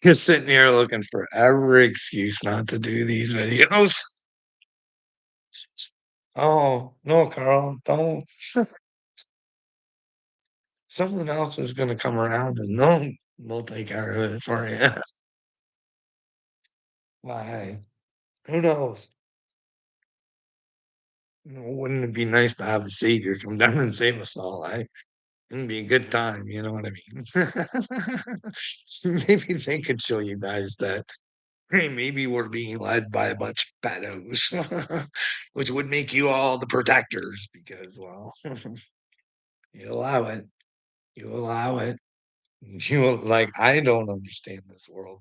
You're sitting here looking for every excuse not to do these videos. Oh, no, Carl, don't. Someone else is gonna come around and they'll take care of it for you. Why? Who knows? Wouldn't it be nice to have a savior come down and save us all, it'd be a good time, you know what I mean? Maybe they could show you guys that, hey, maybe we're being led by a bunch of pedos, which would make you all the protectors because, well, you allow it. You allow it. You like, I don't understand this world.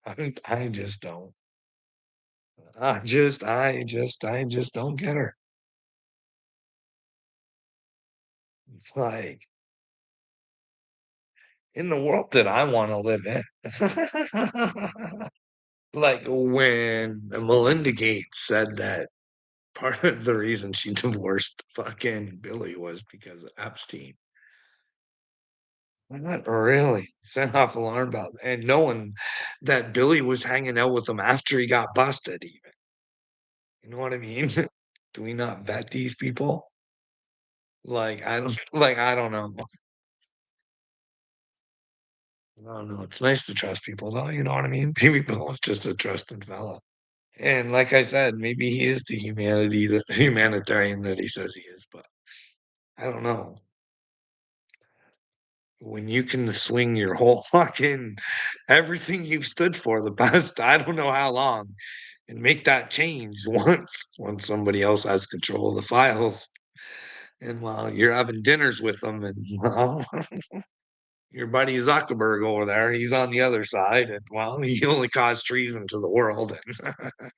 I just don't. I just don't get her. It's like in the world that I want to live in. Like when Melinda Gates said that part of the reason she divorced fucking Billy was because of Epstein. Not really set off alarm bell, and knowing that Billy was hanging out with him after he got busted, even. You know what I mean? Do we not vet these people? Like, I don't like, I don't know. I don't know. It's nice to trust people, though. You know what I mean? Maybe Bill is just a trusted fella. And like I said, maybe he is the humanitarian that he says he is, but I don't know. When you can swing your whole fucking everything you've stood for the past I don't know how long and make that change once somebody else has control of the files. And while you're having dinners with them, and well, your buddy Zuckerberg over there, he's on the other side, and well, he only caused treason to the world. And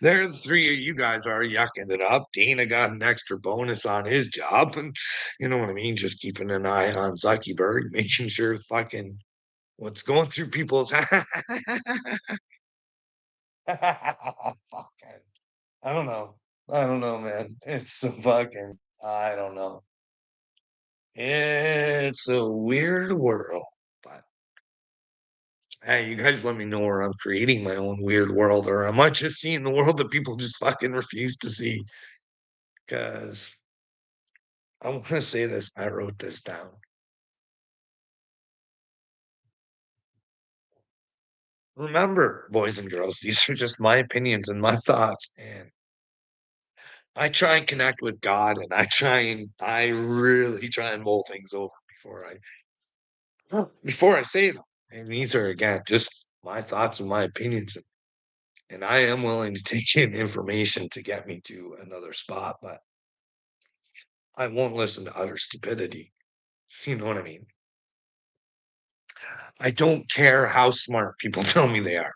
there, the three of you guys are yucking it up. Dana got an extra bonus on his job, and you know what I mean. Just keeping an eye on Zuckerberg, making sure fucking what's going through people's. Fucking, I don't know. I don't know, man. It's so fucking. I don't know. It's a weird world, but hey, you guys let me know where I'm creating my own weird world, or am I just seeing the world that people just fucking refuse to see? Because I want to say this. I wrote this down. Remember, boys and girls, these are just my opinions and my thoughts, and I try and connect with God, and I really try and mull things over before I say them. And these are again just my thoughts and my opinions, and I am willing to take in information to get me to another spot, but I won't listen to utter stupidity. You know what I mean? I don't care how smart people tell me they are.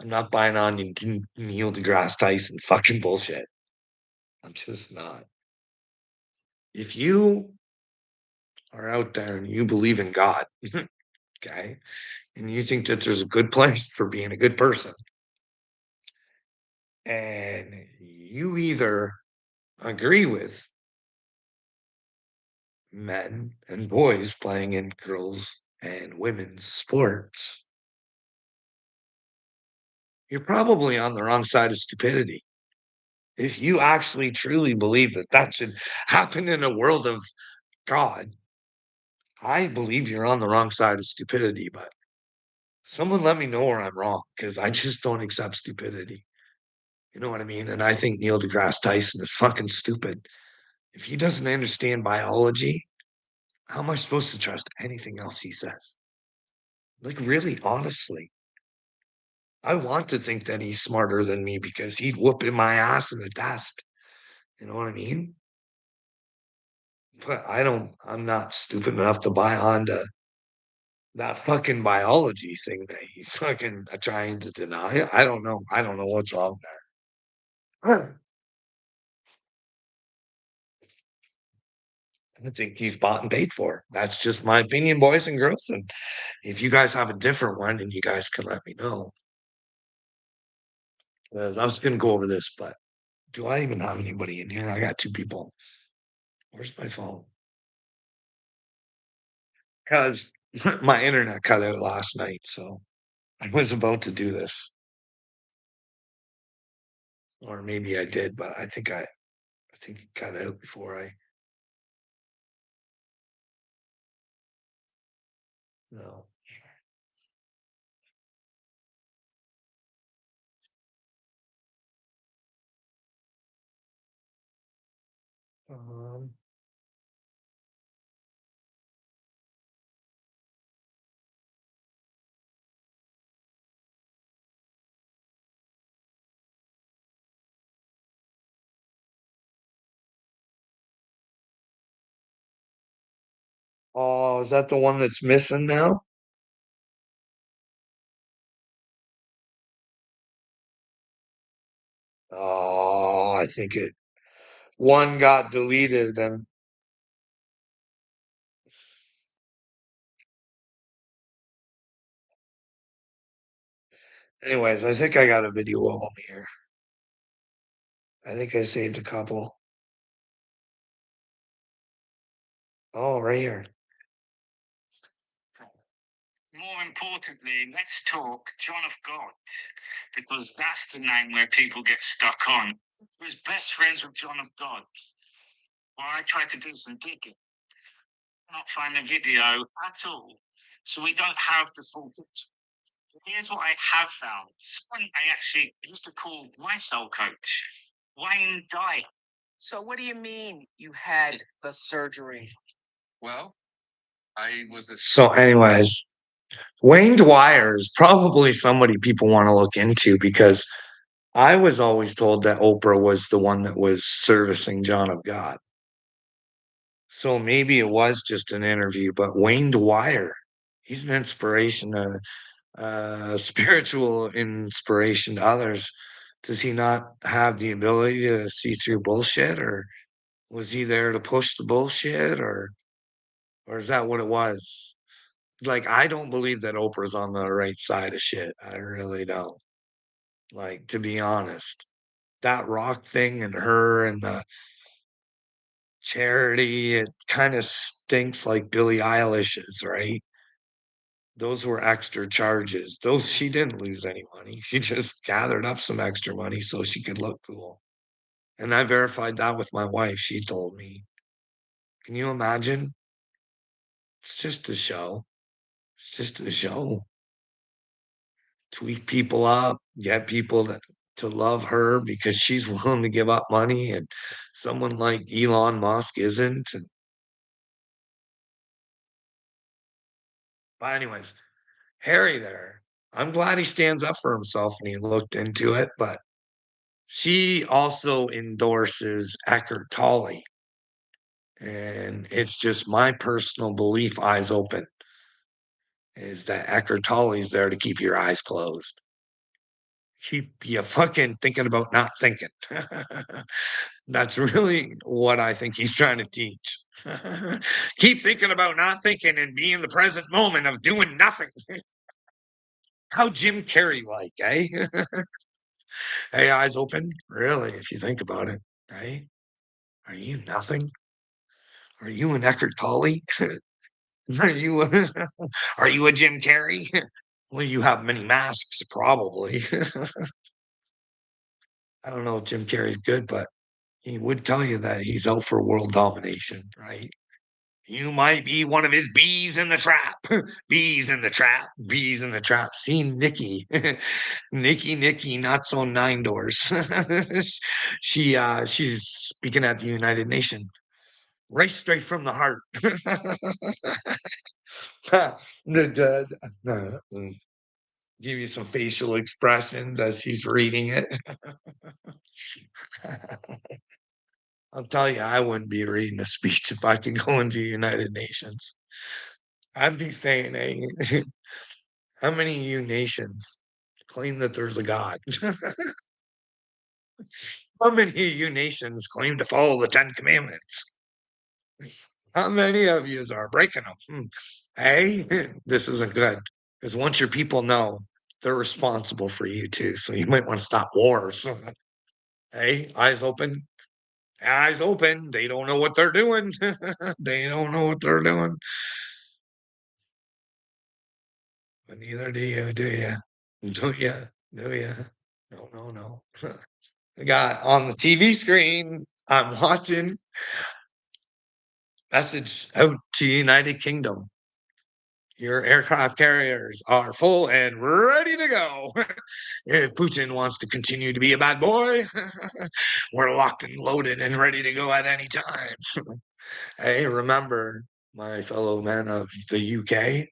I'm not buying on Neil deGrasse Tyson's fucking bullshit. I'm just not. If you are out there and you believe in God, okay, and you think that there's a good place for being a good person, and you either agree with men and boys playing in girls and women's sports, you're probably on the wrong side of stupidity. If you actually truly believe that that should happen in a world of God, I believe you're on the wrong side of stupidity, but someone let me know where I'm wrong because I just don't accept stupidity. You know what I mean? And I think Neil deGrasse Tyson is fucking stupid. If he doesn't understand biology, how am I supposed to trust anything else he says? Like, really, honestly, I want to think that he's smarter than me because he'd whoop in my ass in a test. You know what I mean? But I'm not stupid enough to buy onto that fucking biology thing that he's fucking trying to deny. I don't know. I don't know what's wrong there. I think he's bought and paid for. That's just my opinion, boys and girls. And if you guys have a different one, and you guys can let me know. I was going to go over this, but do I even have anybody in here? I got two people. Where's my phone? Because My internet cut out last night, so I was about to do this, or maybe I did, but I think it cut out before I. No. Um, oh, is that the one that's missing now? Oh, I think it one got deleted and anyways, I think I got a video of them here. I think I saved a couple. Oh, right here. More importantly, let's talk John of God, because that's the name where people get stuck on. He was best friends with John of God. Well, I tried to do some digging, not find the video at all. So we don't have the full picture. Here's what I have found. Someone I actually used to call my soul coach, Wayne Dyer. So what do you mean you had the surgery? Well, I was a so anyways, Wayne Dwyer is probably somebody people want to look into because I was always told that Oprah was the one that was servicing John of God. So maybe it was just an interview, but Wayne Dwyer, he's an inspiration, spiritual inspiration to others. Does he not have the ability to see through bullshit, or was he there to push the bullshit, or is that what it was? Like, I don't believe that Oprah's on the right side of shit. I really don't. Like, to be honest, that rock thing and her and the charity, it kind of stinks like Billie Eilish's, right? Those were extra charges. Those she didn't lose any money. She just gathered up some extra money so she could look cool. And I verified that with my wife. She told me. Can you imagine? It's just a show. It's just a show. Tweak people up, get people to love her because she's willing to give up money and someone like Elon Musk isn't. And but anyways, Harry there. I'm glad he stands up for himself and he looked into it, but she also endorses Eckhart Tolle. And it's just my personal belief, eyes open, is that Eckhart Tolle is there to keep your eyes closed. Keep you fucking thinking about not thinking. That's really what I think he's trying to teach. Keep thinking about not thinking and be in the present moment of doing nothing. How Jim Carrey like, eh? Hey, eyes open. Really, if you think about it, eh? Are you nothing? Are you an Eckhart Tolle? Are you a, are you a Jim Carrey? Well, you have many masks, probably. I don't know if Jim Carrey's good, but he would tell you that he's out for world domination, right? You might be one of his bees in the trap. Bees in the trap. Bees in the trap. Seen Nikki. Nikki, not so nine doors. She's speaking at the United Nations. Right straight from the heart. Give you some facial expressions as she's reading it. I'll tell you, I wouldn't be reading a speech if I could go into the United Nations. I'd be saying, hey, how many of you nations claim that there's a God? How many of you nations claim to follow the Ten Commandments? How many of yous are breaking them? Hey, this isn't good. Because once your people know, they're responsible for you too. So you might want to stop wars. Hey, eyes open. Eyes open. They don't know what they're doing. They don't know what they're doing. but neither do you? Do you? Do you? No, no, no. I got on the TV screen, I'm watching message out to United Kingdom. Your aircraft carriers are full and ready to go. If Putin wants to continue to be a bad boy, we're locked and loaded and ready to go at any time. Hey, remember, my fellow men of the UK,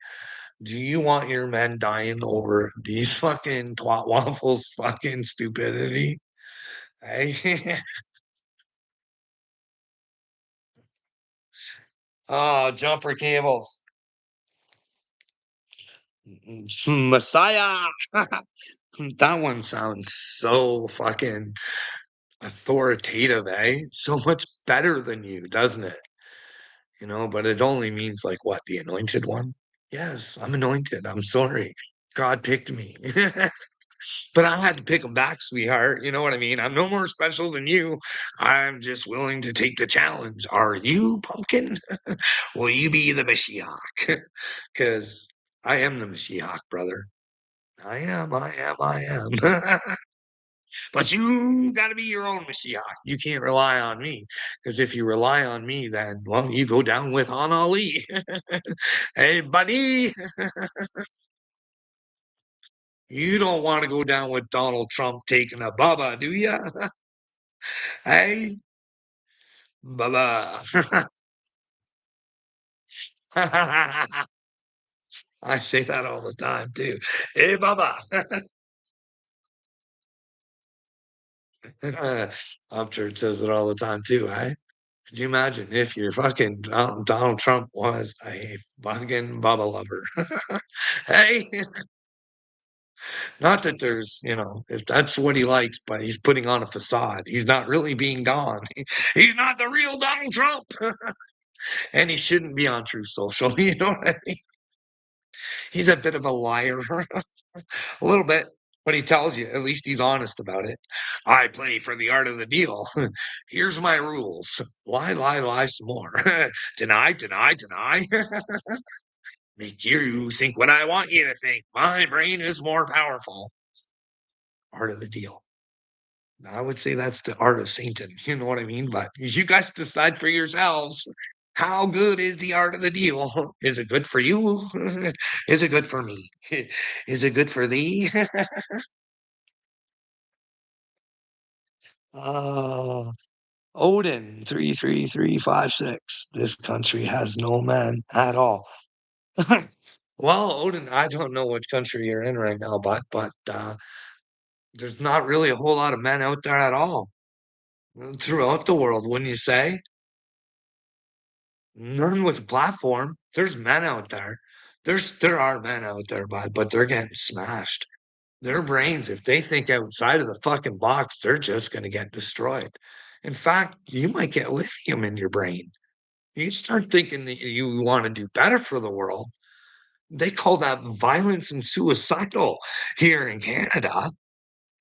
do you want your men dying over these fucking twat waffles fucking stupidity? Hey, oh, jumper cables. Messiah. That one sounds so fucking authoritative, eh? So much better than you, doesn't it? But it only means like what, the anointed one? Yes, I'm anointed. I'm sorry. God picked me. But I had to pick him back, sweetheart. You know what I mean? I'm no more special than you. I'm just willing to take the challenge. Are you, pumpkin? Will you be the Mashiach? Because I am the Mashiach, brother. I am. But you got to be your own Mashiach. You can't rely on me. Because if you rely on me, then, well, you go down with Han Ali. Hey, buddy, you don't want to go down with Donald Trump taking a bubba, do you? Hey, bubba. I say that all the time, too. Hey, bubba. Upchurch says it all the time, too, eh? Could you imagine if your fucking Donald Trump was a fucking Bubba lover? Hey, not that if that's what he likes, but he's putting on a facade. He's not really being Don. He's not the real Donald Trump, and he shouldn't be on True Social. You know what I mean? He's a bit of a liar, a little bit. But he tells you, at least he's honest about it. I play for the art of the deal. Here's my rules. Lie some more. Deny. Make you think what I want you to think. My brain is more powerful. Art of the deal. I would say that's the art of Satan. You know what I mean? But you guys decide for yourselves. How good is the art of the deal? Is it good for you? Is it good for me? Is it good for thee? uh, Odin 33356. This country has no men at all. Well, Odin, I don't know which country you're in right now, but there's not really a whole lot of men out there at all throughout the world, wouldn't you say? None with a platform. There's men out there. There are men out there, but they're getting smashed. Their brains, if they think outside of the fucking box, they're just gonna get destroyed. In fact, you might get lithium in your brain. You start thinking that you want to do better for the world. They call that violence and suicidal here in Canada.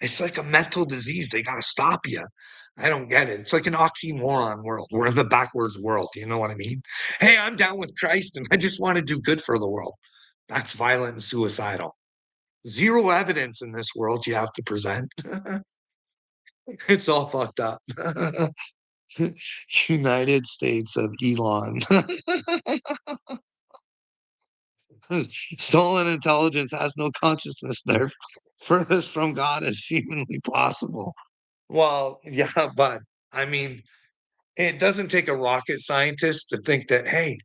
It's like a mental disease. They gotta stop you. I don't get it. It's like an oxymoron world. We're in the backwards world. You know what I mean? Hey, I'm down with Christ and I just want to do good for the world. That's violent and suicidal. Zero evidence in this world you have to present. It's all fucked up. United States of Elon. Stolen intelligence has no consciousness there. Furthest from God as humanly possible. Well, yeah, but I mean, it doesn't take a rocket scientist to think that, hey,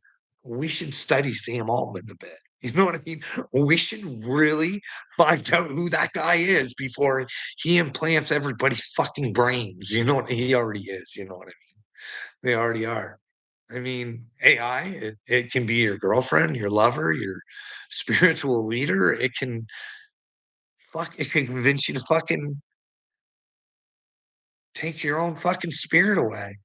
we should study Sam Altman a bit. You know what I mean? We should really find out who that guy is before he implants everybody's fucking brains. You know what he already is. You know what I mean? They already are. I mean, AI, it can be your girlfriend, your lover, your spiritual leader. It can convince you to fucking take your own fucking spirit away.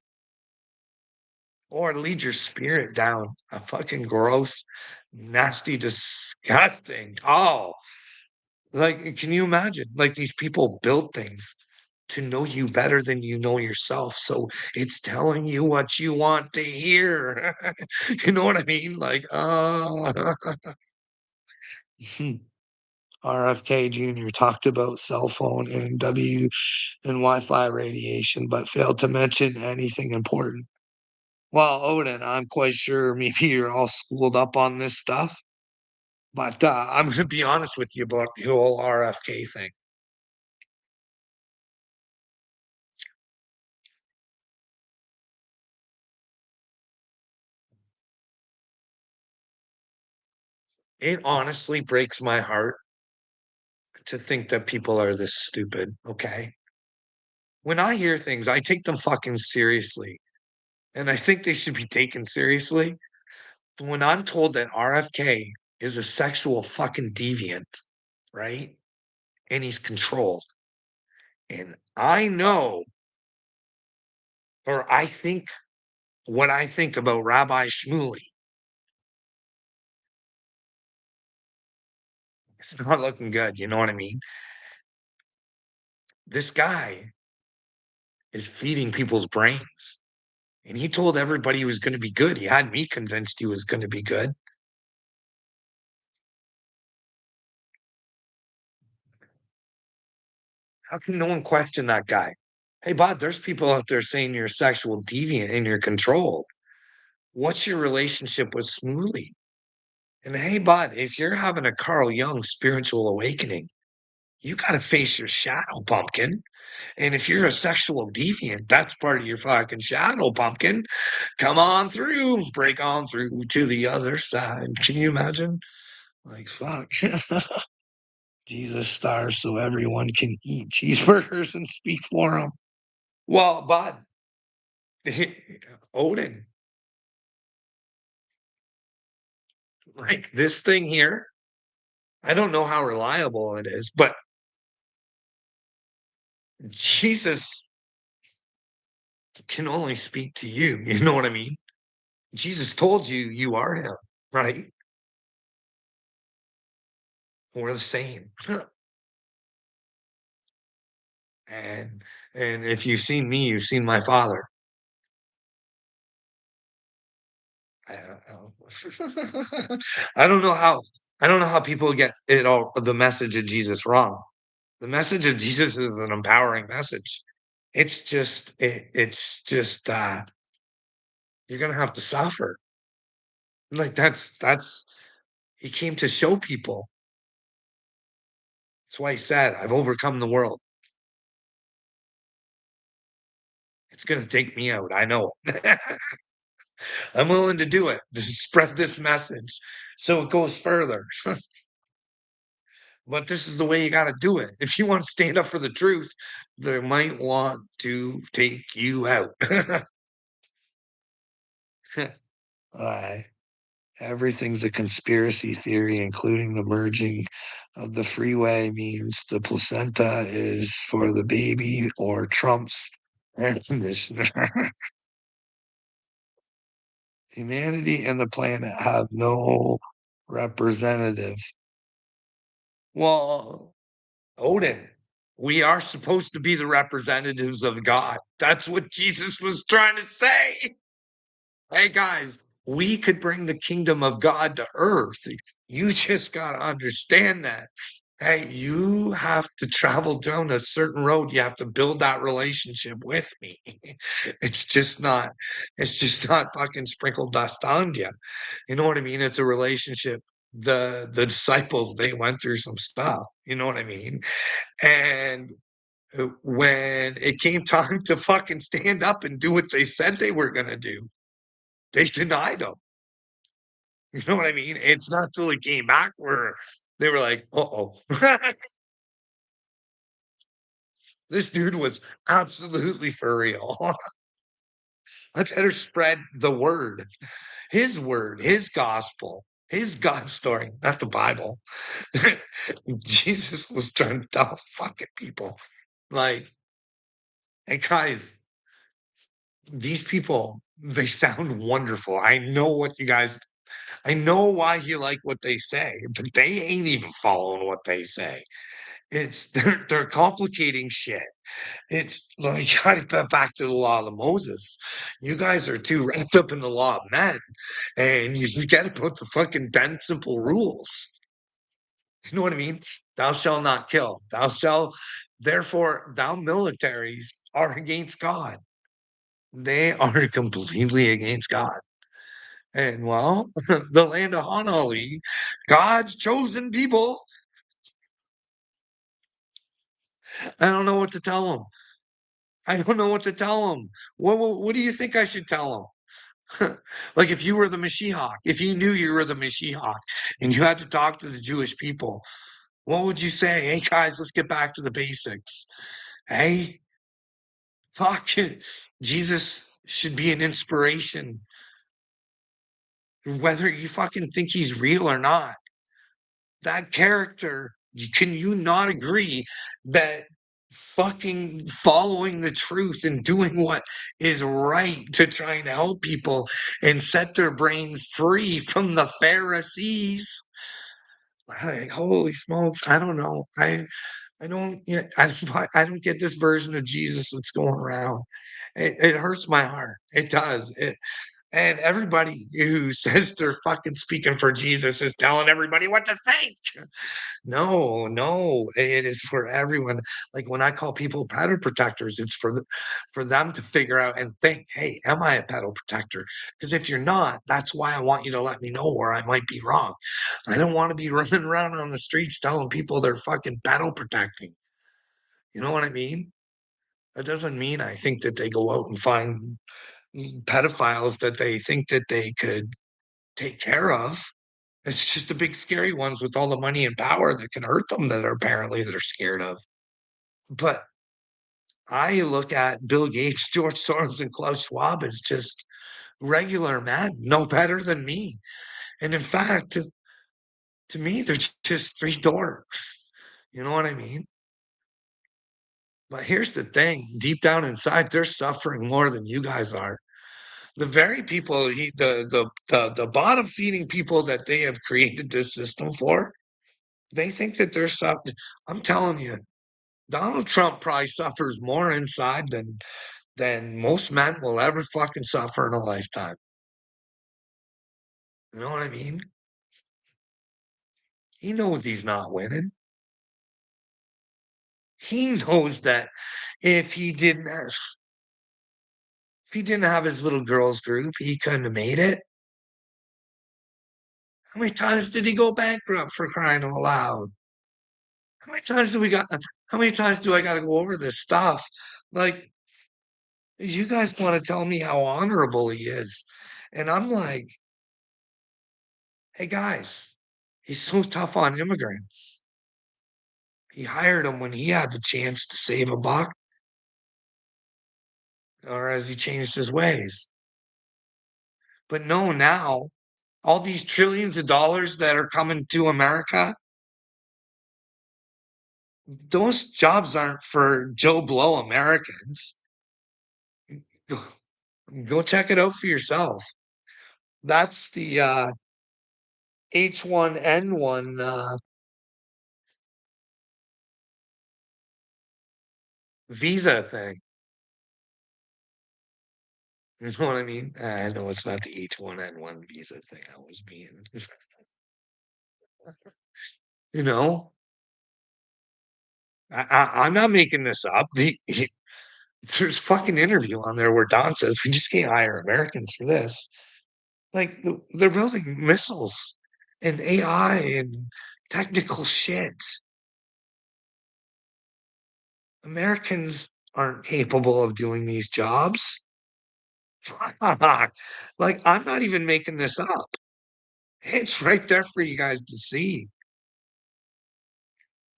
Or lead your spirit down a fucking gross, nasty, disgusting. Oh, like, can you imagine? Like, these people build things to know you better than you know yourself. So it's telling you what you want to hear. You know what I mean? Like, RFK Jr. talked about cell phone and and Wi-Fi radiation, but failed to mention anything important. Well, Odin, I'm quite sure maybe you're all schooled up on this stuff, but I'm going to be honest with you about the whole RFK thing. It honestly breaks my heart to think that people are this stupid, okay? When I hear things, I take them fucking seriously, and I think they should be taken seriously. When I'm told that RFK is a sexual fucking deviant, right? And he's controlled. And I know, or I think what I think about Rabbi Shmuley, it's not looking good. You know what I mean? This guy is feeding people's brains. And he told everybody he was going to be good. He had me convinced he was going to be good. How can no one question that guy? Hey, Bob, there's people out there saying you're a sexual deviant and you're controlled. What's your relationship with Smoothie? And hey, bud, if you're having a Carl Jung spiritual awakening, you got to face your shadow, pumpkin. And if you're a sexual deviant, that's part of your fucking shadow, pumpkin. Come on through, break on through to the other side. Can you imagine? Like, fuck. Jesus stars so everyone can eat cheeseburgers and speak for them. Well, bud, Odin, like this thing here, I don't know how reliable it is, but Jesus can only speak to you. You know what I mean? Jesus told you you are him, right? We're the same. and and if you've seen me, you've seen my father. I don't know. I don't know how people get it all the message of Jesus wrong. The message of Jesus is an empowering message. It's just you're gonna have to suffer. Like that's he came to show people. That's why he said, I've overcome the world. It's gonna take me out. I know. I'm willing to do it to spread this message so it goes further. But this is the way you gotta do it. If you want to stand up for the truth, they might want to take you out. Alright. Everything's a conspiracy theory, including the merging of the freeway means the placenta is for the baby or Trump's air conditioner. Humanity and the planet have no representative. Well, Odin, we are supposed to be the representatives of God. That's what Jesus was trying to say. Hey guys, we could bring the kingdom of God to earth. You just got to understand that. Hey, you have to travel down a certain road. You have to build that relationship with me. It's just not, it's just not fucking sprinkle dust on you. You know what I mean? It's a relationship. The disciples, they went through some stuff. You know what I mean? And when it came time to fucking stand up and do what they said they were gonna do, they denied him. You know what I mean? It's not till it came back where they were like, "Uh-oh." This dude was absolutely for real. I better spread the word, his gospel, his God story, not the Bible. Jesus was trying to tell fucking people, like, "Hey, guys, these people, they sound wonderful. I know why you like what they say, but they ain't even following what they say. It's they're complicating shit. It's like you gotta get back to the law of Moses. You guys are too wrapped up in the law of men, and you gotta put the fucking 10 simple rules. You know what I mean? Thou shalt not kill. Thou shalt, therefore, thou militaries are against God. They are completely against God. And well, the land of Hanali, God's chosen people, I don't know what to tell them. I don't know what to tell them. What do you think I should tell them? Like if you were the Mashiach, if you knew you were the Mashiach and you had to talk to the Jewish people, what would you say? Hey guys, let's get back to the basics. Hey, fuck, Jesus should be an inspiration, whether you fucking think he's real or not. That character, can you not agree that fucking following the truth and doing what is right to try and help people and set their brains free from the Pharisees? Like, holy smokes, I don't know. I don't get I don't get this version of Jesus that's going around. It hurts my heart. It does. And everybody who says they're fucking speaking for Jesus is telling everybody what to think. No, no, it is for everyone. Like when I call people pedal protectors, it's for them to figure out and think, hey, am I a pedal protector? Because if you're not, that's why I want you to let me know where I might be wrong. I don't want to be running around on the streets telling people they're fucking pedal protecting. You know what I mean? That doesn't mean I think that they go out and find pedophiles that they think that they could take care of. It's just the big scary ones with all the money and power that can hurt them that are apparently they're scared of. But I look at Bill Gates, George Soros, and Klaus Schwab as just regular men, no better than me. And in fact, to me, they're just three dorks. You know what I mean? But here's the thing: deep down inside, they're suffering more than you guys are. The very people the bottom feeding people that they have created this system for, they think that they're suffering. I'm telling you, Donald Trump probably suffers more inside than most men will ever fucking suffer in a lifetime. You know what I mean? He knows he's not winning. He knows that if he didn't have, if he didn't have his little girls group, he couldn't have made it. How many times did he go bankrupt for crying out loud? How many times do we got? How many times do I got to go over this stuff? Like, you guys want to tell me how honorable he is, and I'm like, hey guys, he's so tough on immigrants. He hired them when he had the chance to save a buck, or has he changed his ways? But no, now all these trillions of dollars that are coming to America, those jobs aren't for Joe Blow Americans. Go, go check it out for yourself. That's the H1N1 visa thing. You know what I mean? I know it's not the H1N1 visa thing. I was being, you know, I'm not making this up. There's fucking interview on there where Don says we just can't hire Americans for this. Like they're building missiles and AI and technical shit. Americans aren't capable of doing these jobs. Like I'm not even making this up. It's right there for you guys to see.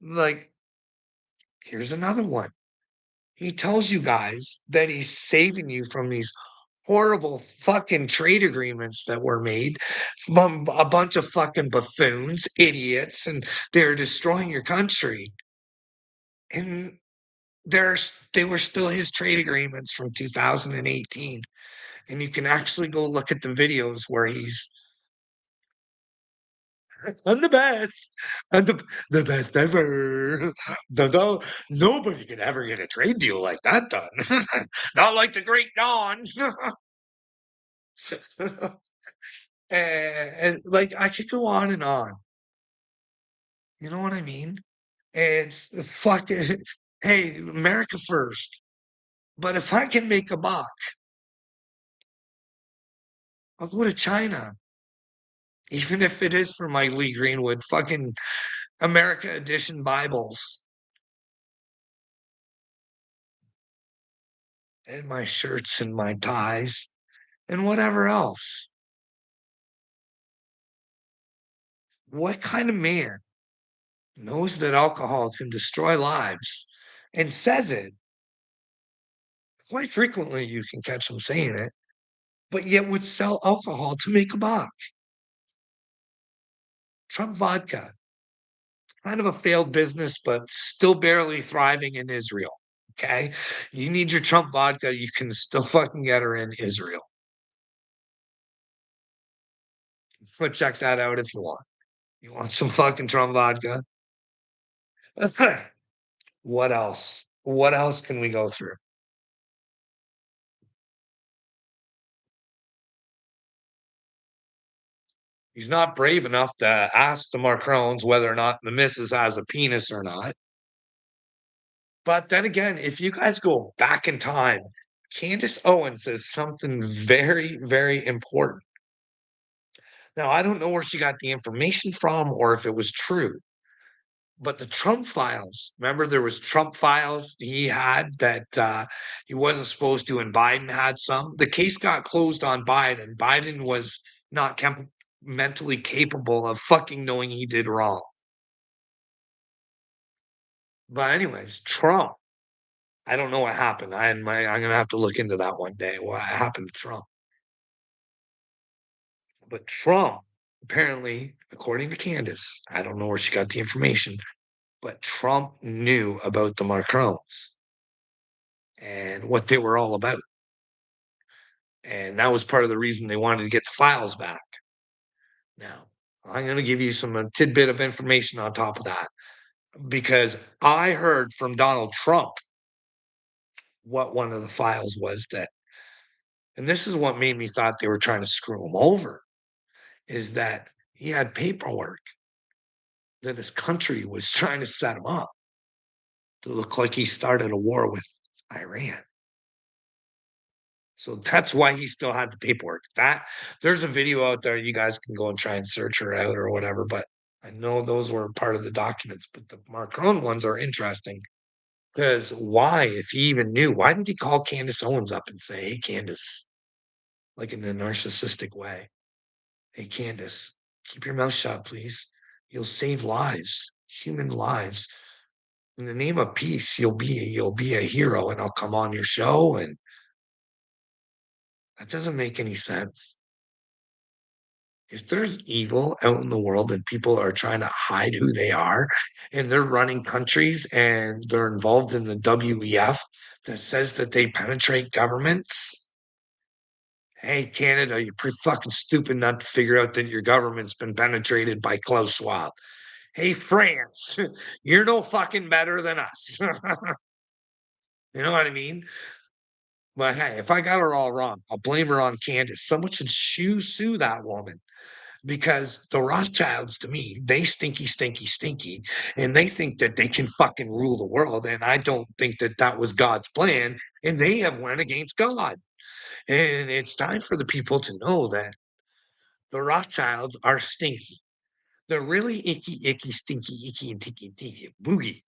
Like, here's another one. He tells you guys that he's saving you from these horrible fucking trade agreements that were made from a bunch of fucking buffoons, idiots, and they're destroying your country. And they were still his trade agreements from 2018. And you can actually go look at the videos where he's I'm the best. I'm the best ever. Nobody could ever get a trade deal like that done. Not like the great Don. And like I could go on and on. You know what I mean? It's fucking, hey, America first. But if I can make a buck, I'll go to China. Even if it is for my Lee Greenwood fucking America edition Bibles and my shirts and my ties and whatever else. What kind of man knows that alcohol can destroy lives and says it? Quite frequently, you can catch them saying it, but yet would sell alcohol to make a buck. Trump vodka, kind of a failed business, but still barely thriving in Israel. Okay. You need your Trump vodka, you can still fucking get her in Israel. But check that out if you want. You want some fucking Trump vodka? What else? What else can we go through? He's not brave enough to ask the Macrons whether or not the missus has a penis or not. But then again, if you guys go back in time, Candace Owens says something very, very important. Now, I don't know where she got the information from or if it was true, but the Trump files, remember there was Trump files he had that he wasn't supposed to, and Biden had some. The case got closed on Biden. Biden was not mentally capable of fucking knowing he did wrong. But anyways, Trump, I don't know what happened. I'm gonna have to look into that one day. What happened to Trump? But Trump, apparently, according to Candace, I don't know where she got the information, but Trump knew about the Macrons and what they were all about. And that was part of the reason they wanted to get the files back. Now, I'm going to give you some tidbit of information on top of that because I heard from Donald Trump what one of the files was that, and this is what made me thought they were trying to screw him over, is that he had paperwork that his country was trying to set him up to look like he started a war with Iran. So that's why he still had the paperwork. That there's a video out there. You guys can go and try and search her out or whatever. But I know those were part of the documents. But the Macron ones are interesting because why, if he even knew, why didn't he call Candace Owens up and say, "Hey, Candace," like in a narcissistic way, "Hey, Candace, keep your mouth shut, please. You'll save lives, human lives. In the name of peace, you'll be a hero, and I'll come on your show." And that doesn't make any sense. If there's evil out in the world and people are trying to hide who they are and they're running countries and they're involved in the WEF that says that they penetrate governments. Hey, Canada, you're pretty fucking stupid not to figure out that your government's been penetrated by Klaus Schwab. Hey, France, you're no fucking better than us. You know what I mean? But hey, if I got her all wrong, I'll blame her on Candace. Someone should sue that woman because the Rothschilds, to me, they stinky, stinky, stinky, and they think that they can fucking rule the world. And I don't think that that was God's plan. And they have went against God. And it's time for the people to know that the Rothschilds are stinky. They're really icky, icky, stinky, icky, and ticky, ticky, boogie.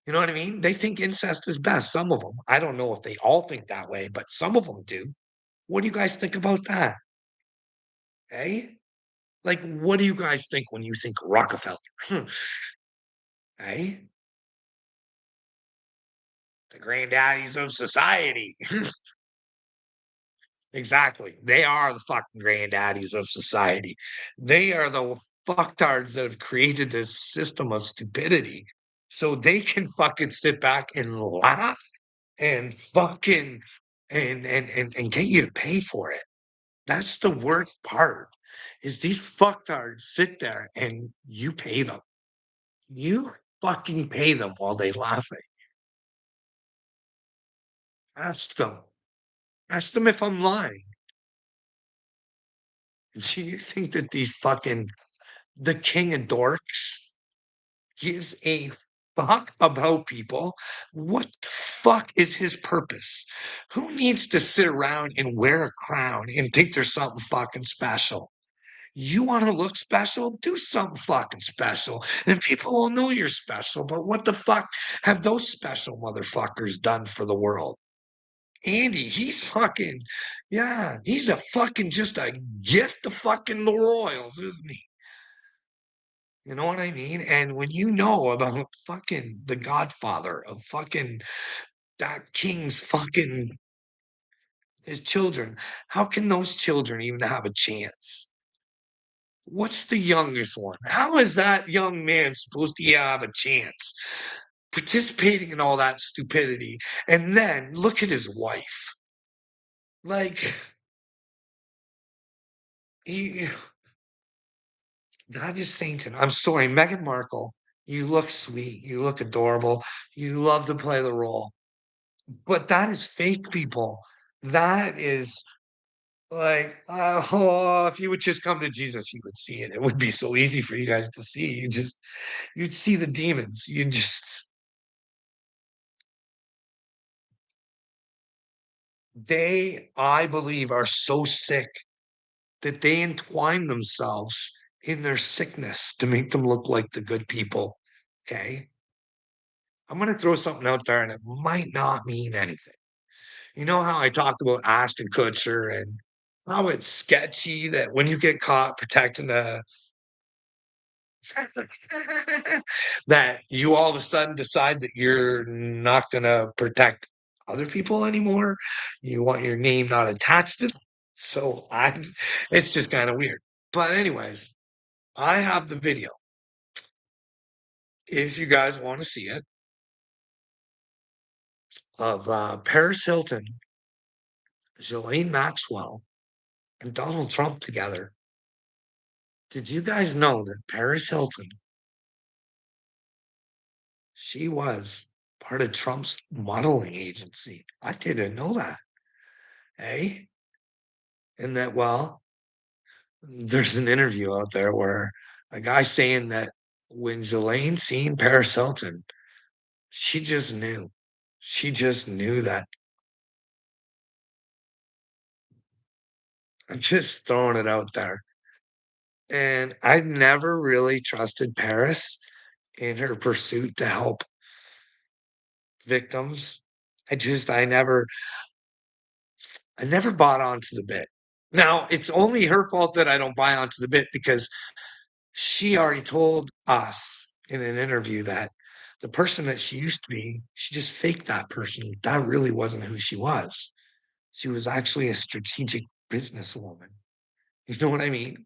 You know what I mean? They think incest is best. Some of them. I don't know if they all think that way, but some of them do. What do you guys think about that? Hey? Like, what do you guys think when you think Rockefeller? Hey? The granddaddies of society. Exactly. They are the fucking granddaddies of society. They are the fucktards that have created this system of stupidity so they can fucking sit back and laugh and fucking and get you to pay for it. That's the worst part is these fucktards sit there and you pay them. You fucking pay them while they laugh at you. Ask them. Ask them if I'm lying. Do you think that these fucking the king of dorks gives a fuck about people. What the fuck is his purpose? Who needs to sit around and wear a crown and think there's something fucking special? You want to look special? Do something fucking special, and people will know you're special. But what the fuck have those special motherfuckers done for the world? Andy, he's fucking, yeah, he's a fucking just a gift to fucking the Royals, isn't he? You know what I mean? And when you know about fucking the godfather of fucking that king's fucking his children, how can those children even have a chance? What's the youngest one? How is that young man supposed to have a chance participating in all that stupidity? And then look at his wife. Like, he, that is Satan. I'm sorry, Meghan Markle. You look sweet. You look adorable. You love to play the role. But that is fake, people. That is like, oh, if you would just come to Jesus, you would see it. It would be so easy for you guys to see. You'd see the demons. You just, they, I believe, are so sick that they entwine themselves in their sickness to make them look like the good people. Okay. I'm going to throw something out there and it might not mean anything. You know how I talked about Ashton Kutcher and how it's sketchy that when you get caught protecting the that you all of a sudden decide that you're not gonna protect other people anymore. You want your name not attached to them. So I it's just kind of weird. But anyways, I have the video. If you guys want to see it, of Paris Hilton, Ghislaine Maxwell, and Donald Trump together. Did you guys know that Paris Hilton, she was part of Trump's modeling agency? I didn't know that. Hey, and that, well, there's an interview out there where a guy saying that when Ghislaine seen Paris Hilton, she just knew. She just knew that. I'm just throwing it out there. And I never really trusted Paris in her pursuit to help victims. I never bought onto the bit. Now, it's only her fault that I don't buy onto the bit because she already told us in an interview that the person that she used to be, she just faked that person. That really wasn't who she was. She was actually a strategic businesswoman. You know what I mean?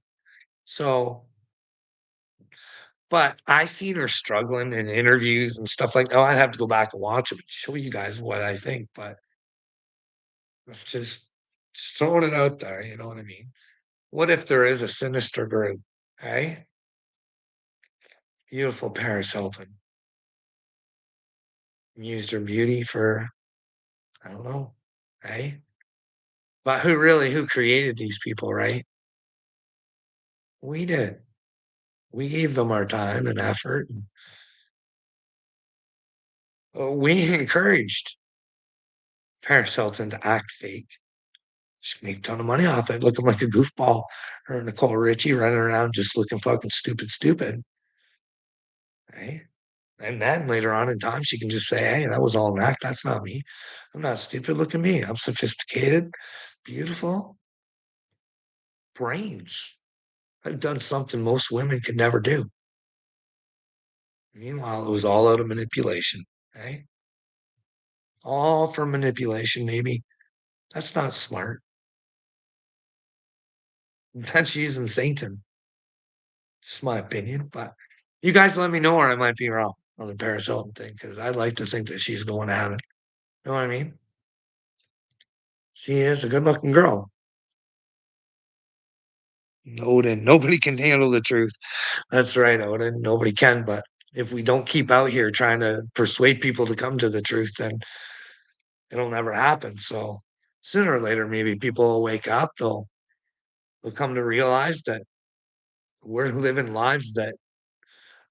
So, but I seen her struggling in interviews and stuff like that. Oh, I'd have to go back and watch them and show you guys what I think, but just throwing it out there, you know what I mean? What if there is a sinister group? Hey, beautiful Paris Hilton used her beauty for, I don't know, hey, but who created these people, right? We did. We gave them our time and effort. And, we encouraged Paris Hilton to act fake. She can make a ton of money off it, looking like a goofball. Her and Nicole Richie running around just looking fucking stupid. Hey, and then later on in time, she can just say, "Hey, that was all an act. That's not me. I'm not stupid. Look at me. I'm sophisticated, beautiful, brains. I've done something most women could never do." Meanwhile, it was all out of manipulation. Hey, all for manipulation, maybe. That's not smart. That's using Satan. Just my opinion. But you guys let me know where I might be wrong on the Paris Hilton thing, because I'd like to think that she's going to heaven. You know what I mean? She is a good looking girl. Odin, nobody can handle the truth. That's right, Odin. Nobody can. But if we don't keep out here trying to persuade people to come to the truth, then it'll never happen. So sooner or later, maybe people will wake up. They'll come to realize that we're living lives that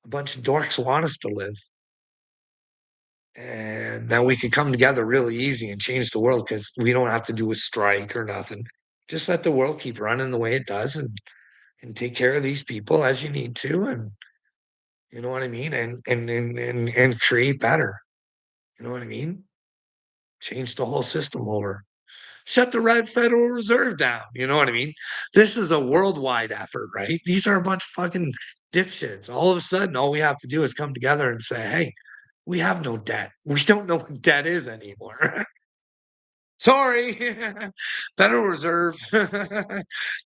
A bunch of dorks want us to live. And then we could come together really easy and change the world because we don't have to do a strike or nothing. Just let the world keep running the way it does and take care of these people as you need to, and you know what I mean, and create better. You know what I mean? Change the whole system over. Shut the Red Federal Reserve down. You know what I mean? This is a worldwide effort, right? These are a bunch of fucking dipshits. All of a sudden, all we have to do is come together and say, hey, we have no debt. We don't know what debt is anymore. Sorry, Federal Reserve,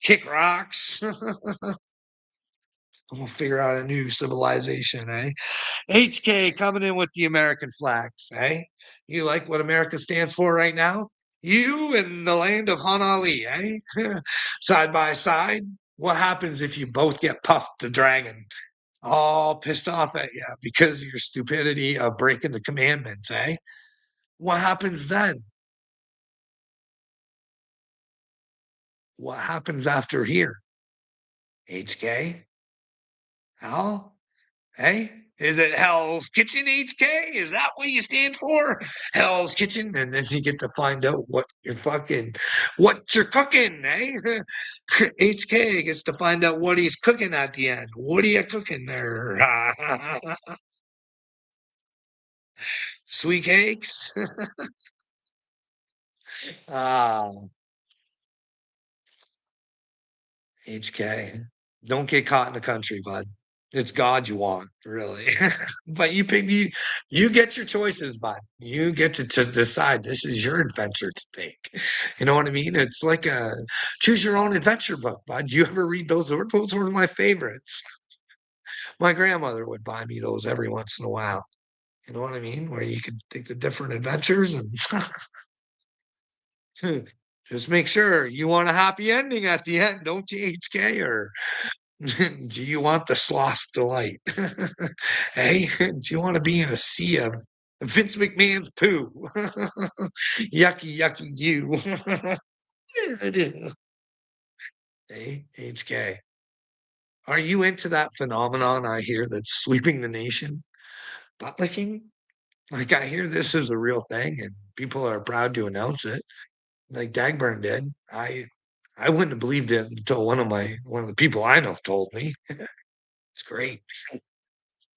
kick rocks. We'll figure out a new civilization, eh? HK coming in with the American flags, eh? You like what America stands for right now? You and the land of Hanali, eh? Side by side. What happens if you both get puffed the dragon? All pissed off at you because of your stupidity of breaking the commandments, eh? What happens then? What happens after here? HK? Hell? Hey? Is it Hell's Kitchen HK? Is that what you stand for? Hell's Kitchen? And then you get to find out what you're cooking, eh? HK gets to find out what he's cooking at the end. What are you cooking there? Sweet cakes? Ah, HK. Don't get caught in the country, bud. It's God you want, really. But you get your choices, bud. You get to decide this is your adventure to take. You know what I mean? It's like a choose your own adventure book, bud. Do you ever read those? Those were my favorites. My grandmother would buy me those every once in a while. You know what I mean? Where you could take the different adventures and just make sure you want a happy ending at the end, don't you, HK? Or do you want the sloth's delight? Hey, do you want to be in a sea of Vince McMahon's poo? Yucky, yucky, you. Yes, I do. Hey, HK, are you into that phenomenon I hear that's sweeping the nation? Butt licking? Like, I hear this is a real thing and people are proud to announce it. Like Dagburn did. I wouldn't have believed it until one of the people I know told me. It's great.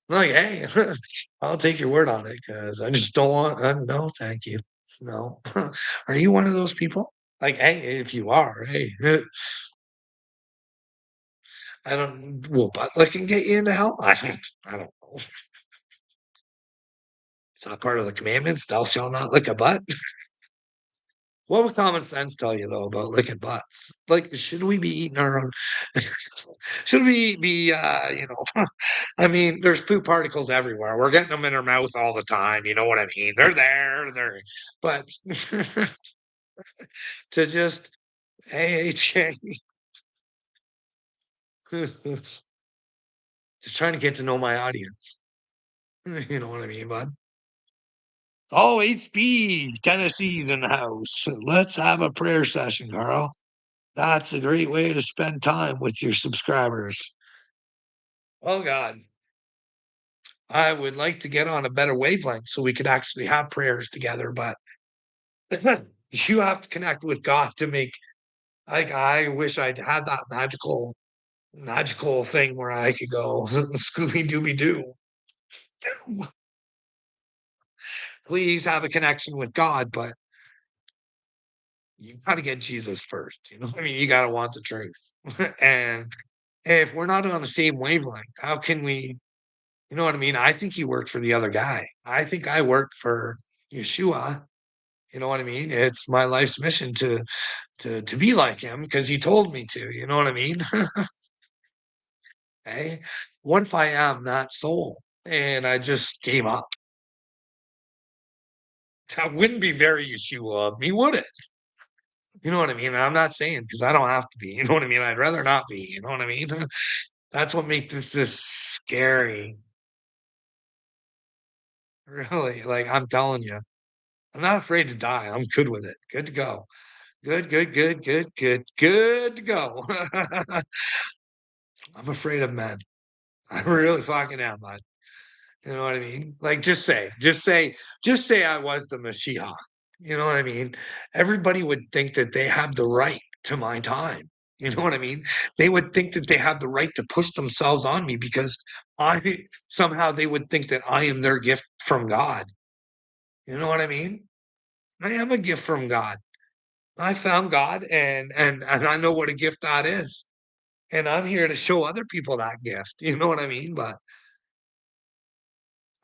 Like, hey, I'll take your word on it because I just don't want. No, thank you. No, are you one of those people? Like, hey, if you are, hey, I don't. Will butt licking get you into hell? I don't know. It's not part of the commandments. Thou shalt not lick a butt. What would common sense tell you though about licking butts? Like, should we be eating our own? Should we be, I mean, there's poop particles everywhere. We're getting them in our mouth all the time. You know what I mean? They're there. But to just, hey, HK, just trying to get to know my audience. You know what I mean, bud? Oh, HB, Tennessee's in the house. Let's have a prayer session, Carl. That's a great way to spend time with your subscribers. Oh God, I would like to get on a better wavelength so we could actually have prayers together, but you have to connect with God to make like I wish I'd had that magical thing where I could go Scooby Dooby Doo. Please have a connection with God, but you gotta get Jesus first. You know what I mean? You gotta want the truth. And if we're not on the same wavelength, how can we you know what I mean? I think you work for the other guy. I think I work for Yeshua. You know what I mean? It's my life's mission to be like him because he told me to. You know what I mean? Hey, what if I am that soul and I just gave up? That wouldn't be very Yeshua of me, would it? You know what I mean? I'm not saying because I don't have to be. You know what I mean? I'd rather not be. You know what I mean? That's what makes this scary. Really, like I'm telling you, I'm not afraid to die. I'm good with it. Good to go. Good, good, good, good, good, good to go. I'm afraid of men. I really fucking am, bud. You know what I mean? Like, just say I was the Mashiach. You know what I mean? Everybody would think that they have the right to my time. You know what I mean? They would think that they have the right to push themselves on me because I somehow they would think that I am their gift from God. You know what I mean? I am a gift from God. I found God and I know what a gift that is. And I'm here to show other people that gift. You know what I mean? But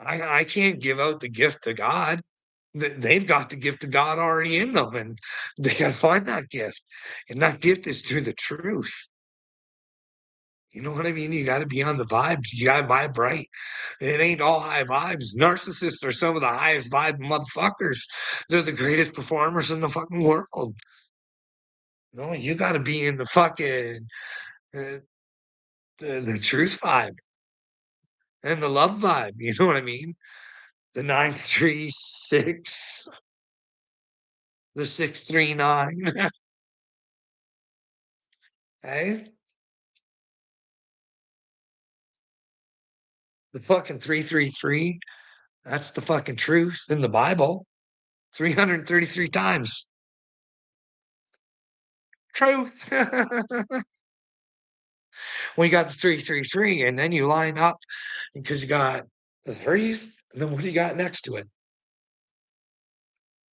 I can't give out the gift to God. They've got the gift of God already in them, and they gotta find that gift, and that gift is through the truth. You know what I mean? You gotta be on the vibes. You gotta vibe right. It ain't all high vibes. Narcissists are some of the highest vibe motherfuckers. They're the greatest performers in the fucking world. No, you gotta be in the fucking uh, the truth vibe and the love vibe. You know what I mean? The 936, the 639. Hey, the fucking 333. That's the fucking truth in the Bible. 333 times. Truth. Well, you got the 333, and then you line up because you got the threes, and then what do you got next to it?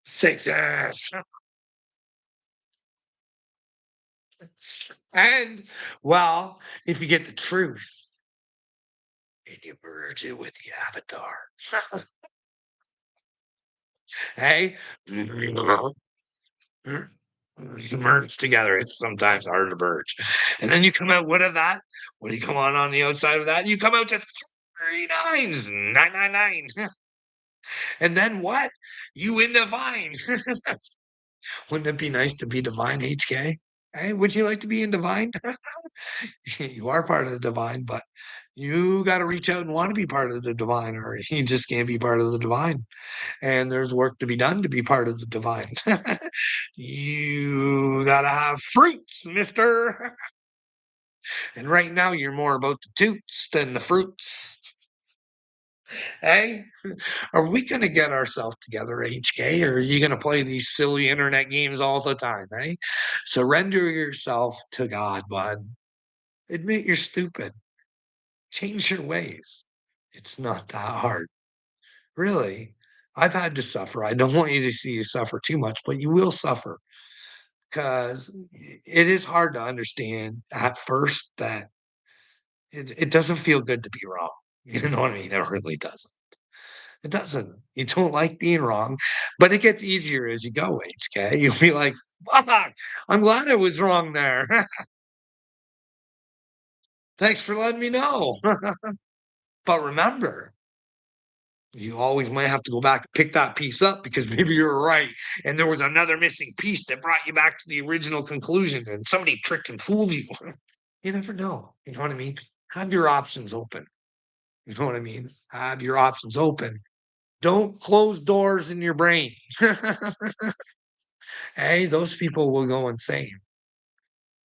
Sixes. And well, if you get the truth and you merge it with the avatar, hey, you can merge together. It's sometimes hard to merge. And then you come out, what of that? What do you come on the outside of that? You come out to three nines, 999. And then what? You win the vine. Wouldn't it be nice to be divine, HK? Hey, would you like to be in divine? You are part of the divine, but you got to reach out and want to be part of the divine, or you just can't be part of the divine. And there's work to be done to be part of the divine. You got to have fruits, mister. And right now, you're more about the toots than the fruits. Hey, are we going to get ourselves together, HK, or are you going to play these silly internet games all the time? Eh? Surrender yourself to God, bud. Admit you're stupid. Change your ways. It's not that hard. Really. I've had to suffer. I don't want you to see you suffer too much, but you will suffer because it is hard to understand at first that it doesn't feel good to be wrong. You know what I mean? It really doesn't. It doesn't. You don't like being wrong, but it gets easier as you go, HK. You'll be like, fuck, I'm glad I was wrong there. Thanks for letting me know. But remember, you always might have to go back and pick that piece up because maybe you're right. And there was another missing piece that brought you back to the original conclusion and somebody tricked and fooled you. You never know. You know what I mean? Have your options open. You know what I mean? Have your options open. Don't close doors in your brain. Hey, those people will go insane.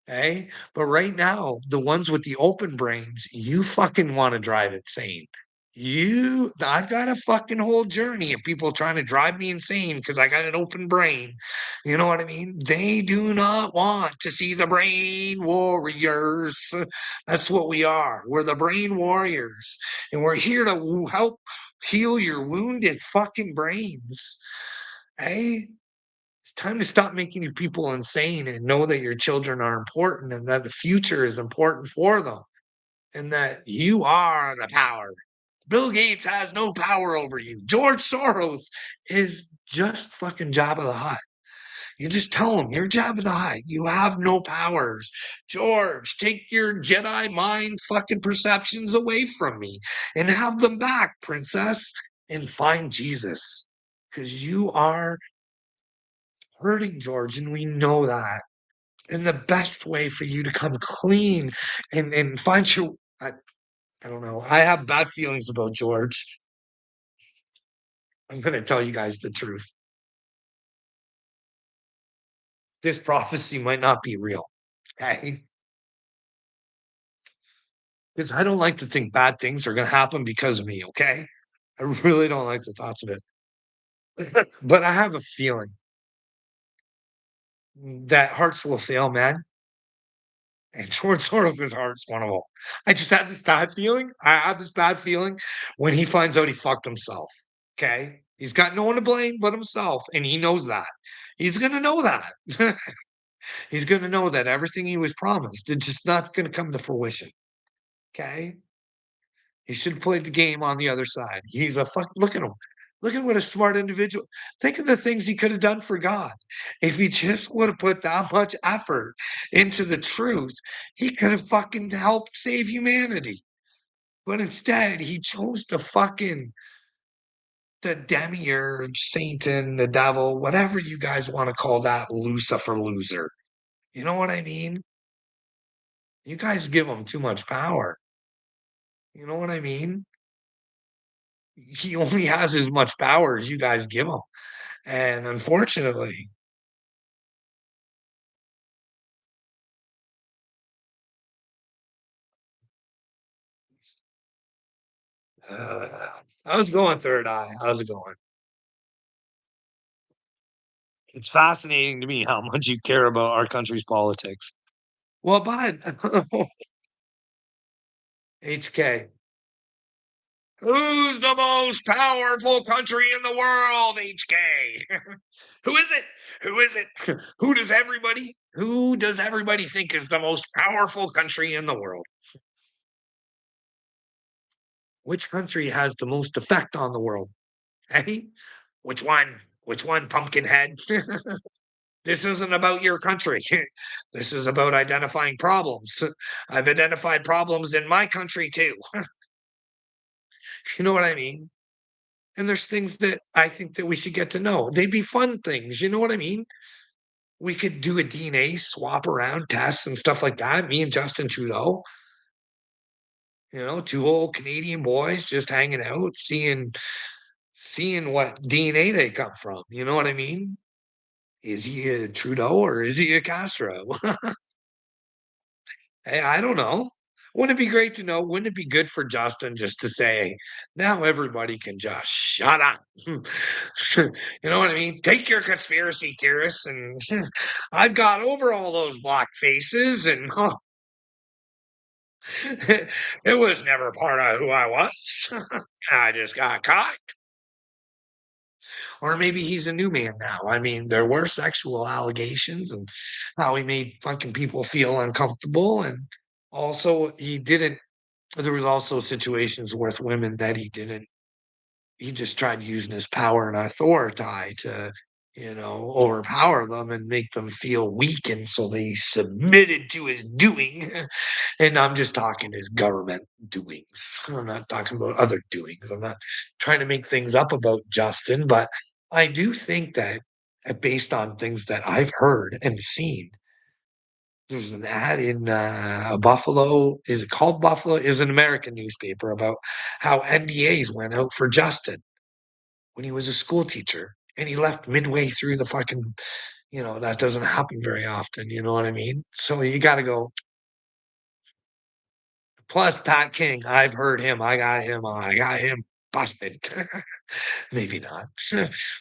Hey, but right now, the ones with the open brains, you fucking want to drive insane. I've got a fucking whole journey of people trying to drive me insane because I got an open brain. You know what I mean? They do not want to see the brain warriors. That's what we are. We're the brain warriors, and we're here to help heal your wounded fucking brains. Hey, it's time to stop making your people insane and know that your children are important and that the future is important for them and that you are the power. Bill Gates has no power over you. George Soros is just fucking Jabba the Hutt. You just tell him you're Jabba the Hutt. You have no powers. George, take your Jedi mind fucking perceptions away from me and have them back, princess, and find Jesus. Because you are hurting George, and we know that. And the best way for you to come clean and find your I don't know. I have bad feelings about George. I'm gonna tell you guys the truth. This prophecy might not be real. Okay. 'Cause I don't like to think bad things are gonna happen because of me, okay? I really don't like the thoughts of it. But I have a feeling that hearts will fail man, and George Soros's heart's one of them. I just had this bad feeling. I had this bad feeling when he finds out he fucked himself, okay? He's got no one to blame but himself, and he knows that. He's gonna know that. He's gonna know that everything he was promised, it's just not gonna come to fruition, okay? He should have played the game on the other side. He's a fuck look at him. Look at what a smart individual think of the things he could have done for God. If he just would have put that much effort into the truth, he could have fucking helped save humanity. But instead, he chose the demiurge, Satan, the devil, whatever you guys want to call that Lucifer loser. You know what I mean? You guys give him too much power. You know what I mean? He only has as much power as you guys give him. And unfortunately, I was going third eye. How's it going? It's fascinating to me how much you care about our country's politics. Well, but HK, who's the most powerful country in the world? HK. Who is it? Who is it? Who does everybody think is the most powerful country in the world? Which country has the most effect on the world? Hey, which one? Which one, Pumpkinhead? This isn't about your country. This is about identifying problems. I've identified problems in my country too. You know what I mean? And there's things that I think that we should get to know. They'd be fun things. You know what I mean? We could do a DNA swap around tests and stuff like that. Me and Justin Trudeau, two old Canadian boys just hanging out, seeing what DNA they come from. You know what I mean? Is he a Trudeau or is he a Castro? Hey, I don't know. Wouldn't it be great to know? Wouldn't it be good for Justin just to say, now everybody can just shut up? You know what I mean? Take your conspiracy theorists, and I've got over all those black faces, and it was never part of who I was. I just got caught. Or maybe he's a new man now. I mean, there were sexual allegations and how he made fucking people feel uncomfortable. And also, he didn't, there was also situations with women that he didn't, he just tried using his power and authority to, overpower them and make them feel weak. And so they submitted to his doing. And I'm just talking his government doings. I'm not talking about other doings. I'm not trying to make things up about Justin, but I do think that based on things that I've heard and seen, there's an ad in Buffalo. Is it called Buffalo? Is an American newspaper about how NDAs went out for Justin when he was a school teacher and he left midway through the fucking, that doesn't happen very often. You know what I mean? So you got to go. Plus, Pat King, I've heard him. I got him busted. Maybe not.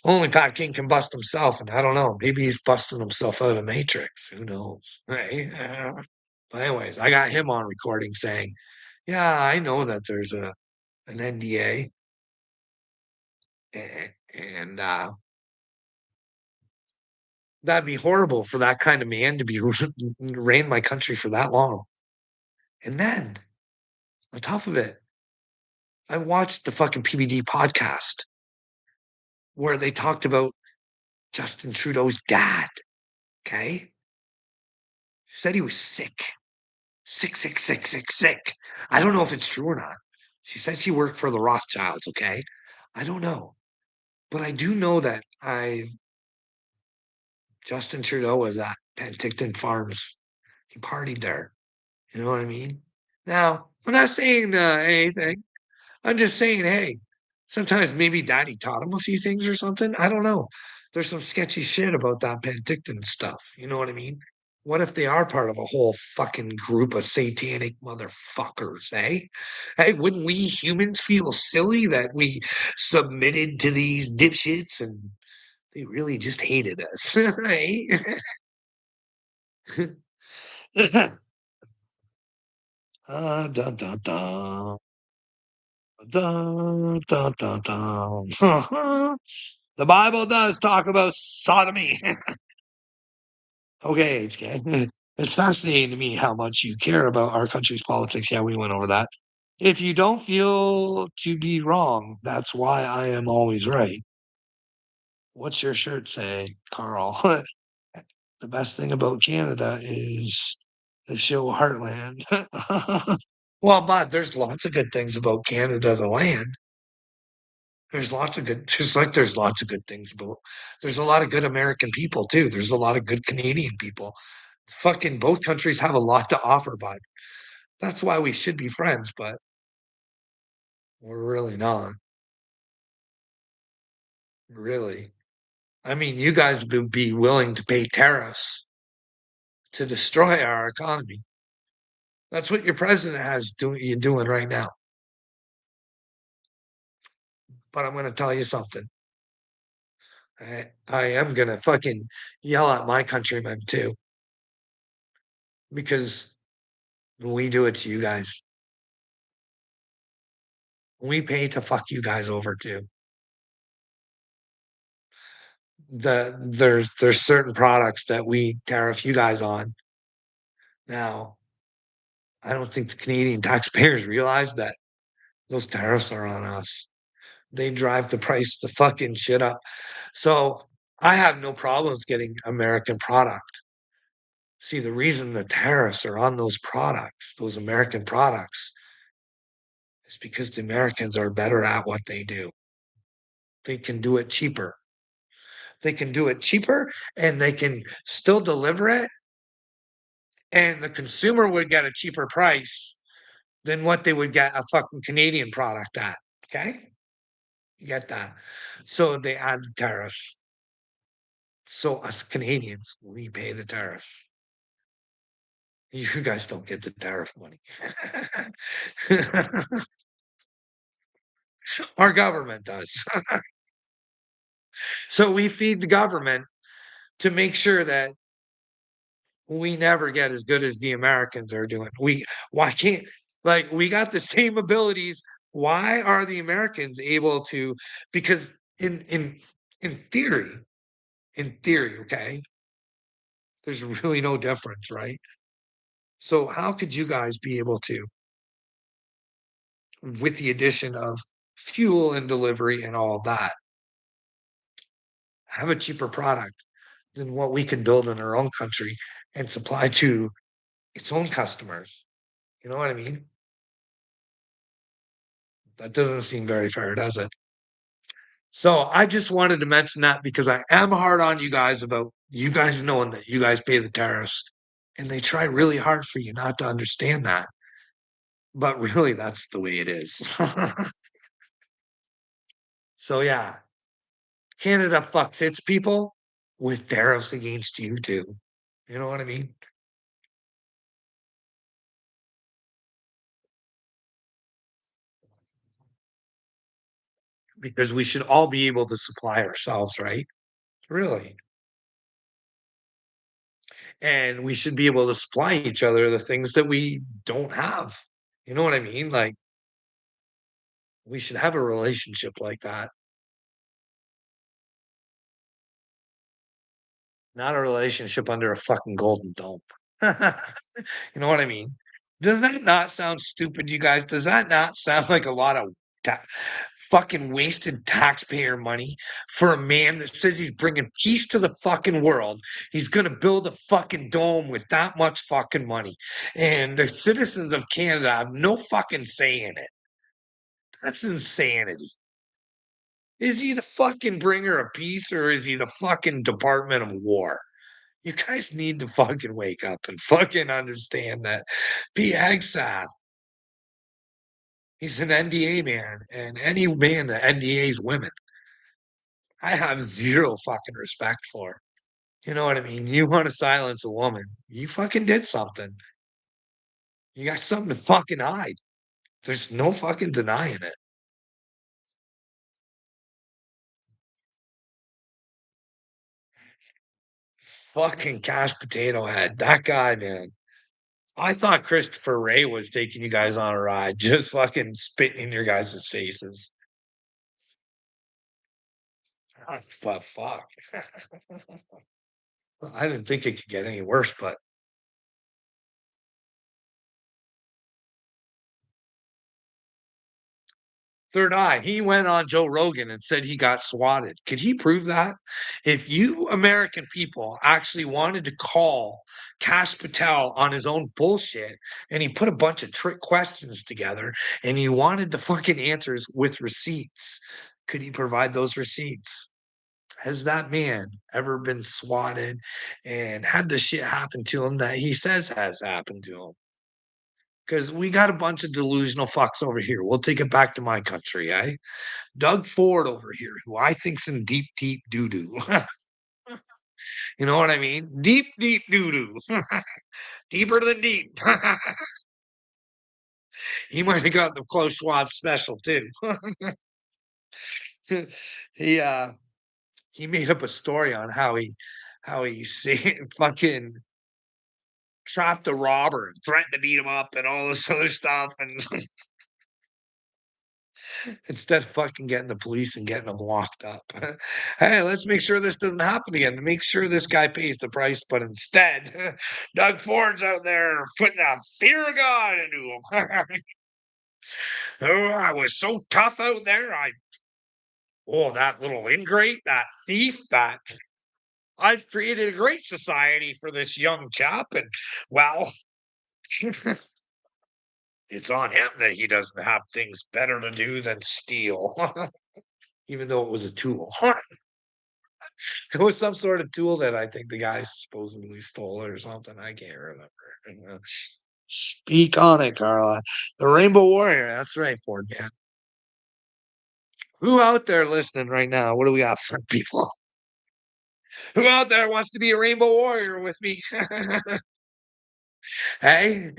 Only Pat King can bust himself, and I don't know. Maybe he's busting himself out of Matrix. Who knows? Right? But anyways, I got him on recording saying, "Yeah, I know that there's an NDA, and that'd be horrible for that kind of man to be reign my country for that long." And then on top of it, I watched the fucking PBD podcast where they talked about Justin Trudeau's dad, okay? Said he was sick. Sick, sick, sick, sick, sick. I don't know if it's true or not. She said she worked for the Rothschilds, okay? I don't know. But I do know that Justin Trudeau was at Penticton Farms. He partied there. You know what I mean? Now, I'm not saying anything. I'm just saying, hey, sometimes maybe daddy taught him a few things or something. I don't know. There's some sketchy shit about that Penticton stuff. You know what I mean? What if they are part of a whole fucking group of satanic motherfuckers, eh? Hey, wouldn't we humans feel silly that we submitted to these dipshits and they really just hated us, eh? Dun, dun, dun. Dun, dun, dun, dun. The Bible does talk about sodomy. Okay, HK. It's fascinating to me how much you care about our country's politics. Yeah, we went over that. If you don't feel to be wrong, that's why I am always right. What's your shirt say, Carl? The best thing about Canada is the show Heartland. Well, but there's lots of good things about Canada, the land. There's lots of good, just like there's lots of good things about. There's a lot of good American people too. There's a lot of good Canadian people. Fucking both countries have a lot to offer, bud. That's why we should be friends, but we're really not. Really. I mean, you guys would be willing to pay tariffs to destroy our economy. That's what your president has doing you doing right now. But I'm gonna tell you something. I am gonna fucking yell at my countrymen too, because we do it to you guys. We pay to fuck you guys over too. There's certain products that we tariff you guys on. Now, I don't think the Canadian taxpayers realize that those tariffs are on us. They drive the price the fucking shit up. So I have no problems getting American product. See, the reason the tariffs are on those products, those American products, is because the Americans are better at what they do. They can do it cheaper. They can do it cheaper and they can still deliver it. And the consumer would get a cheaper price than what they would get a fucking Canadian product at. Okay? You get that. So they add the tariffs. So us Canadians, we pay the tariffs. You guys don't get the tariff money. Our government does. So we feed the government to make sure that we never get as good as the Americans are doing. Why can't like we got the same abilities. Why are the Americans able to because in theory, okay, there's really no difference, right? So how could you guys be able to, with the addition of fuel and delivery and all of that, have a cheaper product than what we can build in our own country and supply to its own customers? You know what I mean? That doesn't seem very fair, does it? So I just wanted to mention that because I am hard on you guys about you guys knowing that you guys pay the tariffs and they try really hard for you not to understand that. But really, that's the way it is. So yeah, Canada fucks its people with tariffs against you too. You know what I mean? Because we should all be able to supply ourselves, right? Really. And we should be able to supply each other the things that we don't have. You know what I mean? Like we should have a relationship like that. Not a relationship under a fucking golden dome. You know what I mean? Does that not sound stupid, you guys? Does that not sound like a lot of ta fucking wasted taxpayer money for a man that says he's bringing peace to the fucking world? He's gonna build a fucking dome with that much fucking money, and the citizens of Canada have no fucking say in it. That's insanity. Is he the fucking bringer of peace or is he the fucking Department of War? You guys need to fucking wake up and fucking understand that Pete Hegseth, he's an NDA man, and any man that NDAs women, I have zero fucking respect for. You know what I mean? You wanna silence a woman, you fucking did something. You got something to fucking hide. There's no fucking denying it. Fucking Cash Potato Head, that guy, man. I thought Christopher Ray was taking you guys on a ride, just fucking spitting in your guys' faces. But fuck. I didn't think it could get any worse, but Third Eye, he went on Joe Rogan and said he got swatted. Could he prove that? If you American people actually wanted to call Kash Patel on his own bullshit and he put a bunch of trick questions together and he wanted the fucking answers with receipts, could he provide those receipts? Has that man ever been swatted and had the shit happen to him that he says has happened to him? Because we got a bunch of delusional fucks over here. We'll take it back to my country, eh? Doug Ford over here, who I think's in deep, deep doo doo. You know what I mean? Deep, deep doo doo. Deeper than deep. He might have got the close swab special too. he uh he made up a story on how he see fucking trapped a robber and threatened to beat him up and all this other stuff and instead of fucking getting the police and getting them locked up. Hey, let's make sure this doesn't happen again. Make sure this guy pays the price. But instead, Doug Ford's out there putting the fear of God into him. Oh, I was so tough out there. That little ingrate, that thief, that I've created a great society for this young chap. And well, it's on him that he doesn't have things better to do than steal, even though it was a tool. It was some sort of tool that I think the guy supposedly stole or something. I can't remember. Speak on it, Carla. The Rainbow Warrior. That's right, Ford man. Who out there listening right now? What do we got for people? Who out there wants to be a Rainbow Warrior with me? Hey,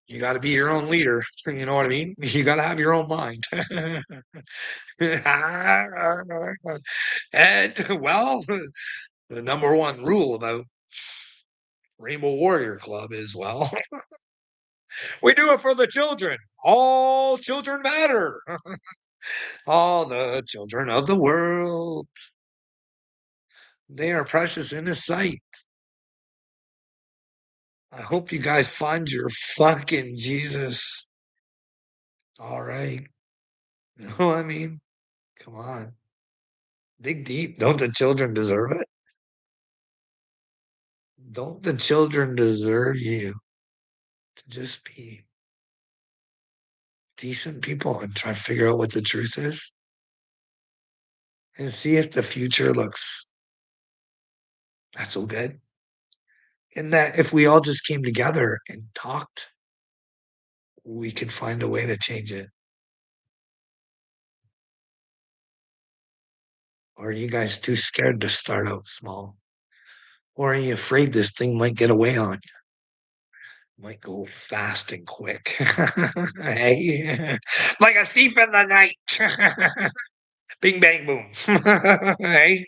you got to be your own leader. You know what I mean? You got to have your own mind. And well, the number one rule about Rainbow Warrior Club is well, we do it for the children. All children matter. All the children of the world. They are precious in His sight. I hope you guys find your fucking Jesus. All right. You know what I mean? Come on. Dig deep. Don't the children deserve it? Don't the children deserve you to just be decent people and try to figure out what the truth is and see if the future looks not so good? And that if we all just came together and talked, we could find a way to change it. Or are you guys too scared to start out small? Or are you afraid this thing might get away on you? Might go fast and quick. Hey? Like a thief in the night. Bing, bang, boom. Hey?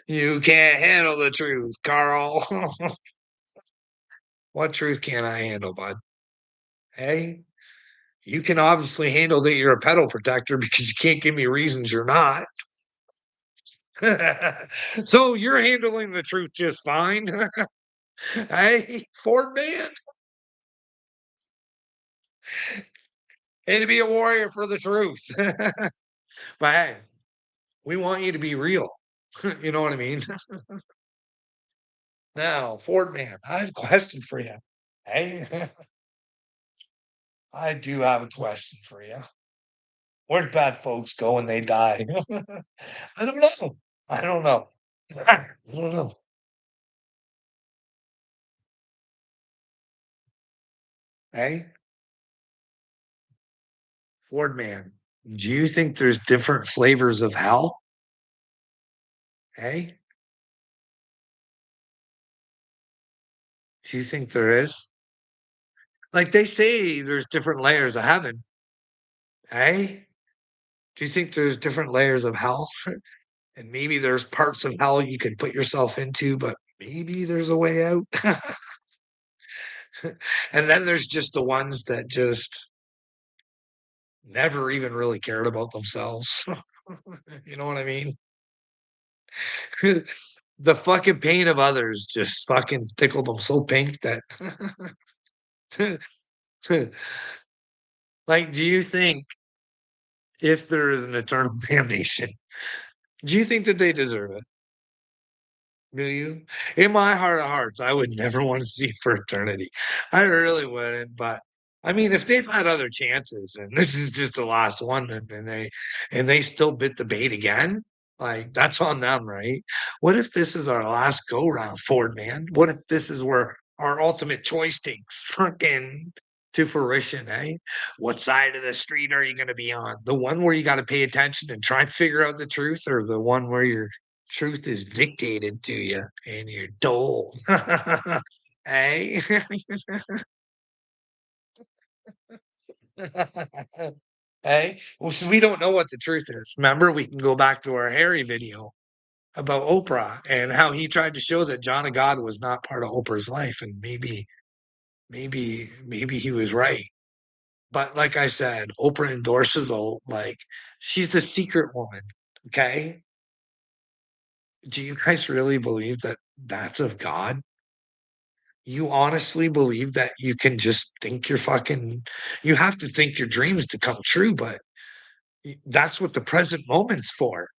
You can't handle the truth, Carl. What truth can't I handle, bud? Hey? You can obviously handle that you're a pedal protector because you can't give me reasons you're not. So you're handling the truth just fine. Hey, Ford man. Hey, to be a warrior for the truth. But hey, we want you to be real. You know what I mean? Now, Ford man, I have a question for you. Hey, I do have a question for you. Where'd bad folks go when they die? I don't know. I don't know. I don't know. Hey, Ford man, do you think there's different flavors of hell? Hey, Do you think there is? Like, they say there's different layers of heaven, eh? Do you think there's different layers of hell? And maybe there's parts of hell you could put yourself into, but maybe there's a way out? And then there's just the ones that just never even really cared about themselves. You know what I mean? The fucking pain of others just fucking tickled them so pink that like, do you think if there is an eternal damnation, do you think that they deserve it? Do you? In my heart of hearts, I would never want to see it for eternity. I really wouldn't, but I mean, if they've had other chances and this is just the last one and they still bit the bait again, like that's on them, right? What if this is our last go round, Ford man? What if this is where our ultimate choice takes freaking to fruition, eh? What side of the street are you gonna be on? The one where you gotta pay attention and try and figure out the truth, or the one where you're truth is dictated to you and you're told. Hey? Hey? Well, so we don't know what the truth is. Remember, we can go back to our Harry video about Oprah and how he tried to show that John of God was not part of Oprah's life, and maybe he was right. But like I said, Oprah endorses like she's the secret woman. Okay. Do you guys really believe that that's of God? You honestly believe that you can just think you're fucking you have to think your dreams to come true, but that's what the present moment's for.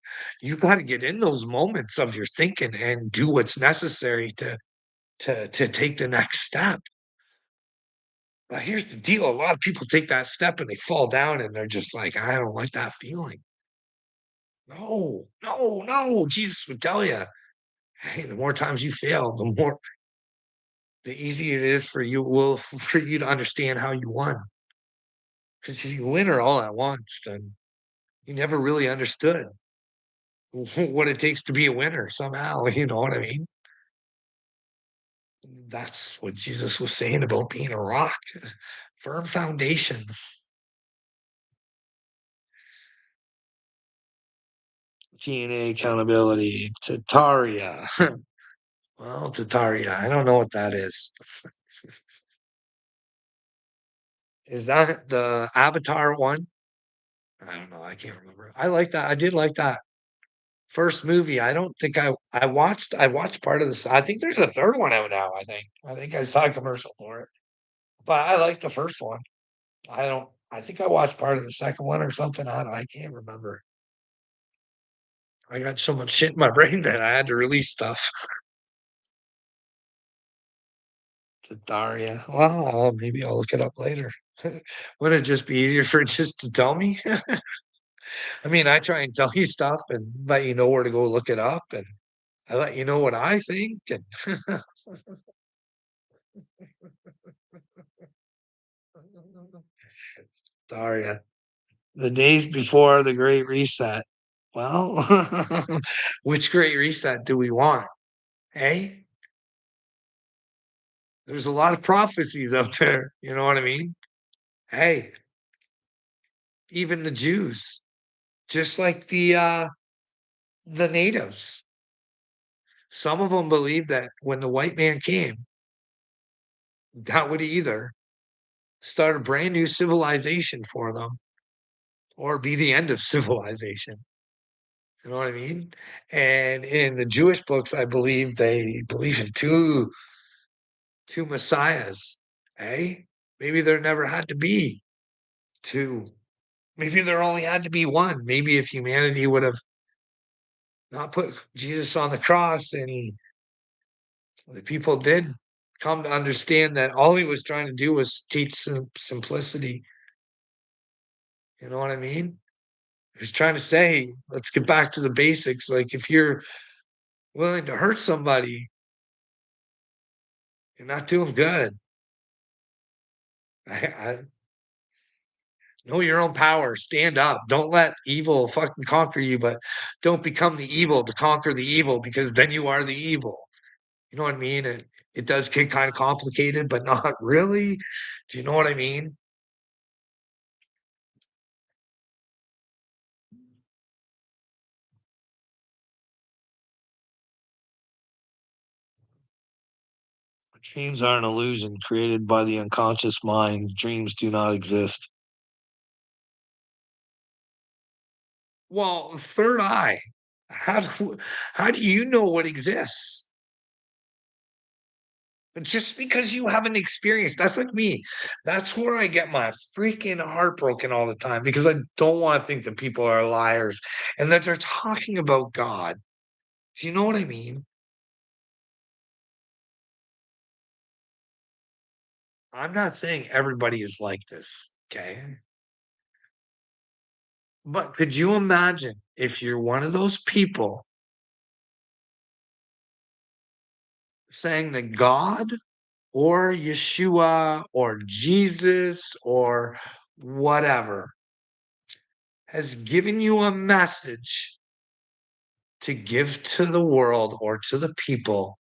You got to get in those moments of your thinking and do what's necessary to take the next step. But here's the deal: a lot of people take that step and they fall down, and they're just like, I don't like that feeling. No, no, no. Jesus would tell you, hey, the more times you fail, the easier it is for you to understand how you won. Because if you win her all at once, then you never really understood what it takes to be a winner somehow, you know what I mean? That's what Jesus was saying about being a rock, firm foundation. TNA accountability, Tataria. Well, Tataria, I don't know what that is. Is that the Avatar one? I don't know. I can't remember. I like that. I did like that first movie. I don't think I watched part of this. I think there's a third one out now, I think I saw a commercial for it. But I like the first one. I think I watched part of the second one or something. I can't remember. I got so much shit in my brain that I had to release stuff. To Daria. Well, maybe I'll look it up later. Would it just be easier for it just to tell me? I mean, I try and tell you stuff and let you know where to go look it up, and I let you know what I think. And Daria, the days before the Great Reset. Well, which Great Reset do we want? Hey, there's a lot of prophecies out there. You know what I mean? Hey, even the Jews, just like the natives, some of them believe that when the white man came, that would either start a brand new civilization for them or be the end of civilization. You know what I mean? And in the Jewish books, I believe they believe in two messiahs. Eh? Maybe there never had to be two. Maybe there only had to be one. Maybe if humanity would have not put Jesus on the cross and the people did come to understand that all he was trying to do was teach simplicity. You know what I mean? He was trying to say, let's get back to the basics. Like if you're willing to hurt somebody, you're not doing good. I know your own power. Stand up. Don't let evil fucking conquer you, but don't become the evil to conquer the evil because then you are the evil. You know what I mean? It does get kind of complicated, but not really. Do you know what I mean? Dreams are an illusion created by the unconscious mind. Dreams do not exist. Well, third eye. How do you know what exists? Just because you haven't experienced, that's like me. That's where I get my freaking heart broken all the time because I don't want to think that people are liars and that they're talking about God. Do you know what I mean? I'm not saying everybody is like this, okay? But could you imagine if you're one of those people saying that God or Yeshua or Jesus or whatever has given you a message to give to the world or to the people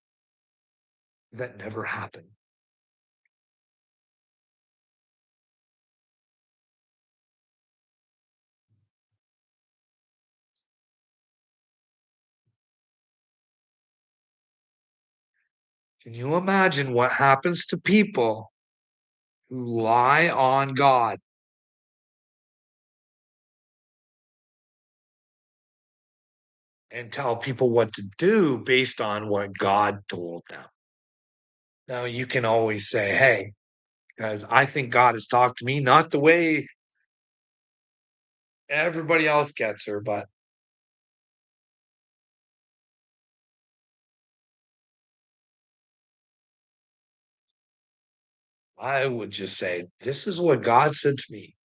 that never happened? Can you imagine what happens to people who lie on God and tell people what to do based on what God told them? Now, you can always say, hey, guys, I think God has talked to me, not the way everybody else gets her, but I would just say, this is what God said to me.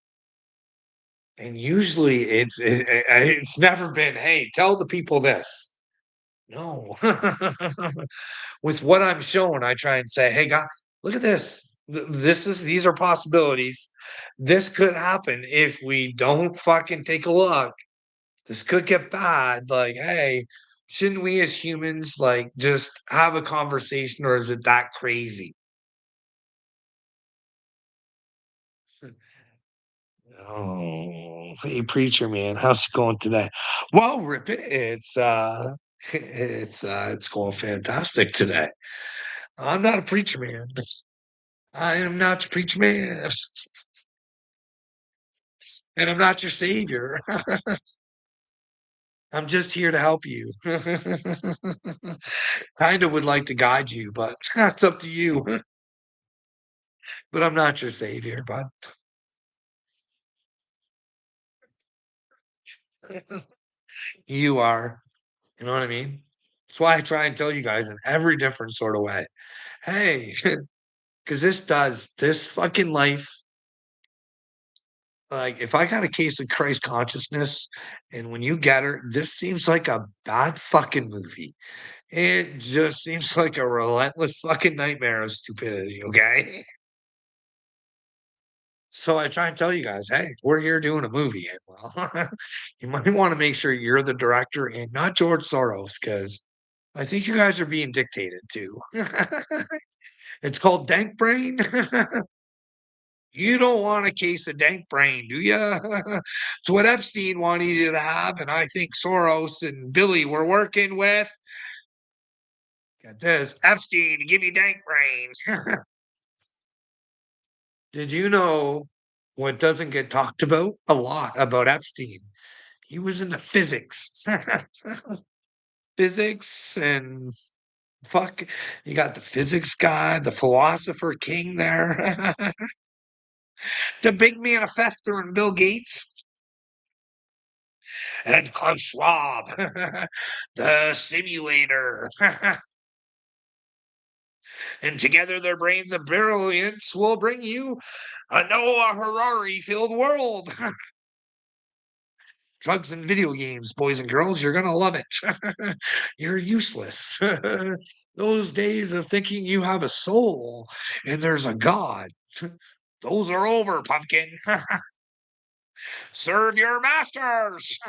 And usually it's never been, hey, tell the people this. No. With what I'm shown, I try and say, hey, God, look at this. These are possibilities. This could happen if we don't fucking take a look. This could get bad. Like, hey, shouldn't we as humans like just have a conversation, or is it that crazy? Oh, hey preacher man, how's it going today? Well, Rip it, it's going fantastic today. I'm not a preacher man. I am not your preacher man, and I'm not your savior. I'm just here to help you. Kind of would like to guide you, but that's up to you. But I'm not your savior, bud. You are. You know what I mean? That's why I try and tell you guys in every different sort of way. Hey, because this fucking life, like, if I got a case of Christ consciousness and when you get her, this seems like a bad fucking movie. It just seems like a relentless fucking nightmare of stupidity, okay? So I try and tell you guys, hey, we're here doing a movie. And well, you might want to make sure you're the director and not George Soros, because I think you guys are being dictated to. It's called Dank Brain. You don't want a case of dank brain, do you? It's what Epstein wanted you to have, and I think Soros and Billy were working with. Get this, Epstein, give me dank brain. Did you know what doesn't get talked about a lot about Epstein? He was into physics. Physics and fuck, you got the physics guy, the philosopher king there, the big manifestor and Bill Gates. And Klaus Schwab, the simulator. And together their brains of brilliance will bring you a Noah Harari filled world. Drugs and video games, boys and girls, you're going to love it. You're useless. Those days of thinking you have a soul and there's a God, those are over, pumpkin. Serve your masters.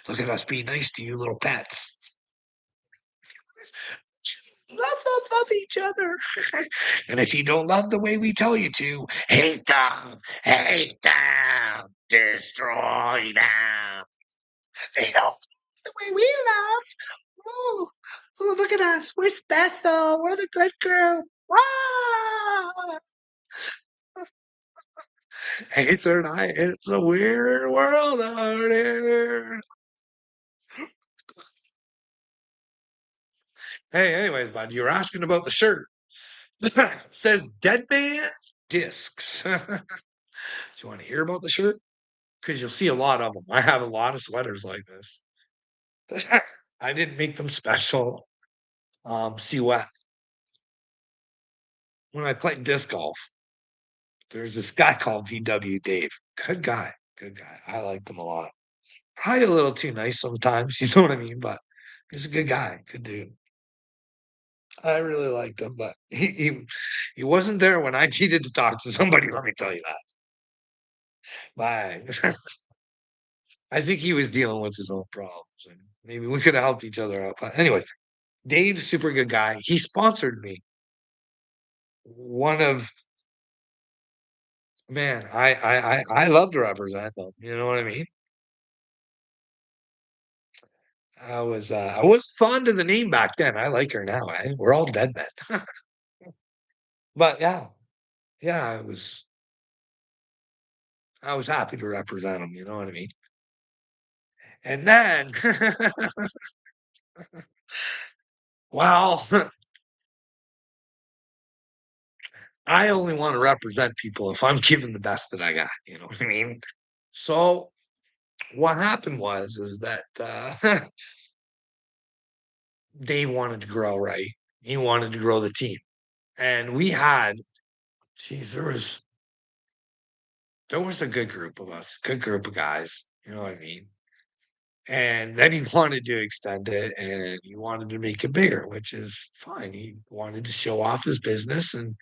Look at us be nice to you, little pets. love each other. And if you don't love the way we tell you to, hate them, destroy them. They don't love the way we love. Ooh, ooh, look at us. We're special. We're the good girl. Ah! Aether and I, it's a weird world out here. Hey, anyways, bud, you were asking about the shirt. It says Dead Man Discs. Do you want to hear about the shirt? Because you'll see a lot of them. I have a lot of sweaters like this. I didn't make them special. See what? When I played disc golf, there's this guy called VW Dave. Good guy. Good guy. I liked him a lot. Probably a little too nice sometimes, you know what I mean? But he's a good guy, good dude. I really liked him, but he wasn't there when I needed to talk to somebody, let me tell you that. Bye. I think he was dealing with his own problems, and maybe we could have helped each other out. But anyway, Dave's a super good guy. He sponsored me. One of man, I love to represent them. You know what I mean? I was fond of the name back then. I like her now. We're all dead men. But yeah, I was happy to represent them. You know what I mean? And then, well, I only want to represent people if I'm giving the best that I got. You know what I mean? So what happened is that Dave wanted to grow, right? He wanted to grow the team. And we had, geez, there was a good group of us, good group of guys. You know what I mean? And then he wanted to extend it and he wanted to make it bigger, which is fine. He wanted to show off his business and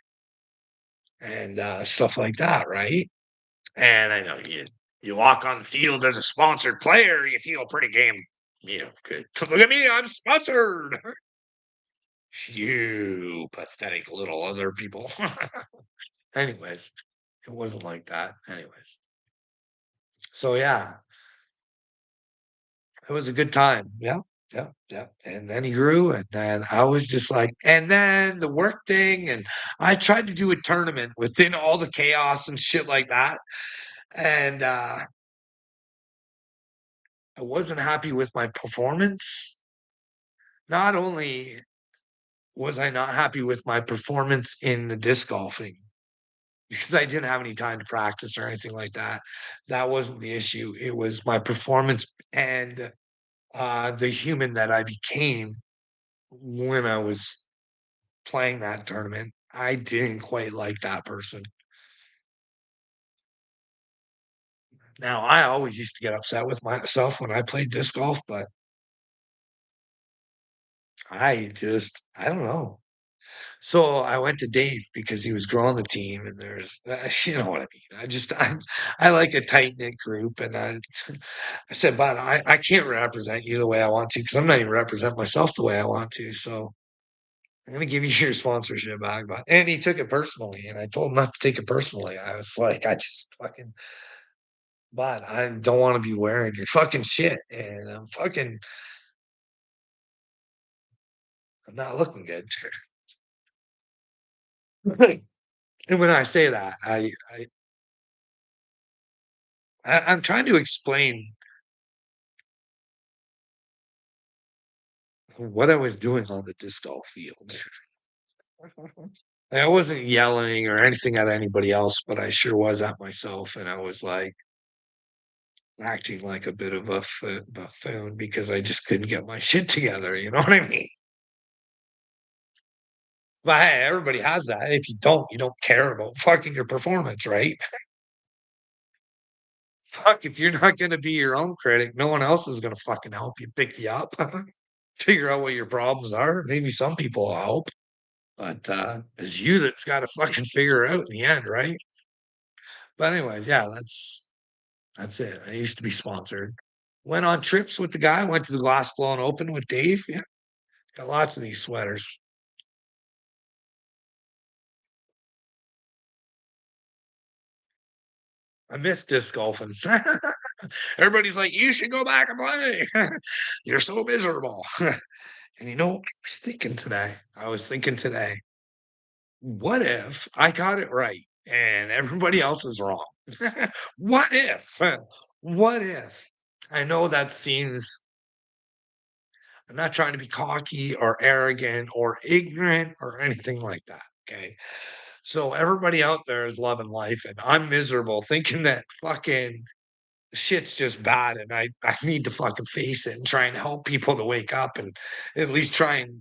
stuff like that, right? And I know you walk on the field as a sponsored player, you feel pretty game, good. Look at me, I'm sponsored. You pathetic little other people. Anyways, it wasn't like that. Anyways, so yeah, it was a good time. Yeah, yeah, yeah. And then he grew, and then I was just like, and then the work thing, and I tried to do a tournament within all the chaos and shit like that, and I wasn't happy with my performance. Not only was I not happy with my performance in the disc golfing because I didn't have any time to practice or anything like that. That wasn't the issue. It was my performance and the human that I became when I was playing that tournament. I didn't quite like that person. Now, I always used to get upset with myself when I played disc golf, but I don't know. So I went to Dave because he was growing the team, and there's, you know what I mean. I like a tight knit group, and I said, but I can't represent you the way I want to because I'm not even represent myself the way I want to. So I'm gonna give you your sponsorship back, but and he took it personally, and I told him not to take it personally. I was like, I just fucking, but I don't want to be wearing your fucking shit, and I'm not looking good. And when I say that, I'm trying to explain what I was doing on the disc golf field. I wasn't yelling or anything at anybody else, but I sure was at myself, and I was, like, acting like a bit of a buffoon because I just couldn't get my shit together, you know what I mean? But, hey, everybody has that. If you don't care about fucking your performance, right? Fuck, if you're not gonna be your own critic, no one else is gonna fucking help you pick you up, figure out what your problems are. Maybe some people will help. But, it's you that's gotta fucking figure it out in the end, right? But anyways, yeah, that's it. I used to be sponsored. Went on trips with the guy, went to the Glass Blown Open with Dave, yeah, got lots of these sweaters. I miss disc golfing. Everybody's like, "You should go back and play. You're so miserable." And you know, I was thinking today, what if I got it right and everybody else is wrong? What if? What if? I know that seems I'm not trying to be cocky or arrogant or ignorant or anything like that, okay? So everybody out there is loving life, and I'm miserable thinking that fucking shit's just bad, and I need to fucking face it and try and help people to wake up and at least try and,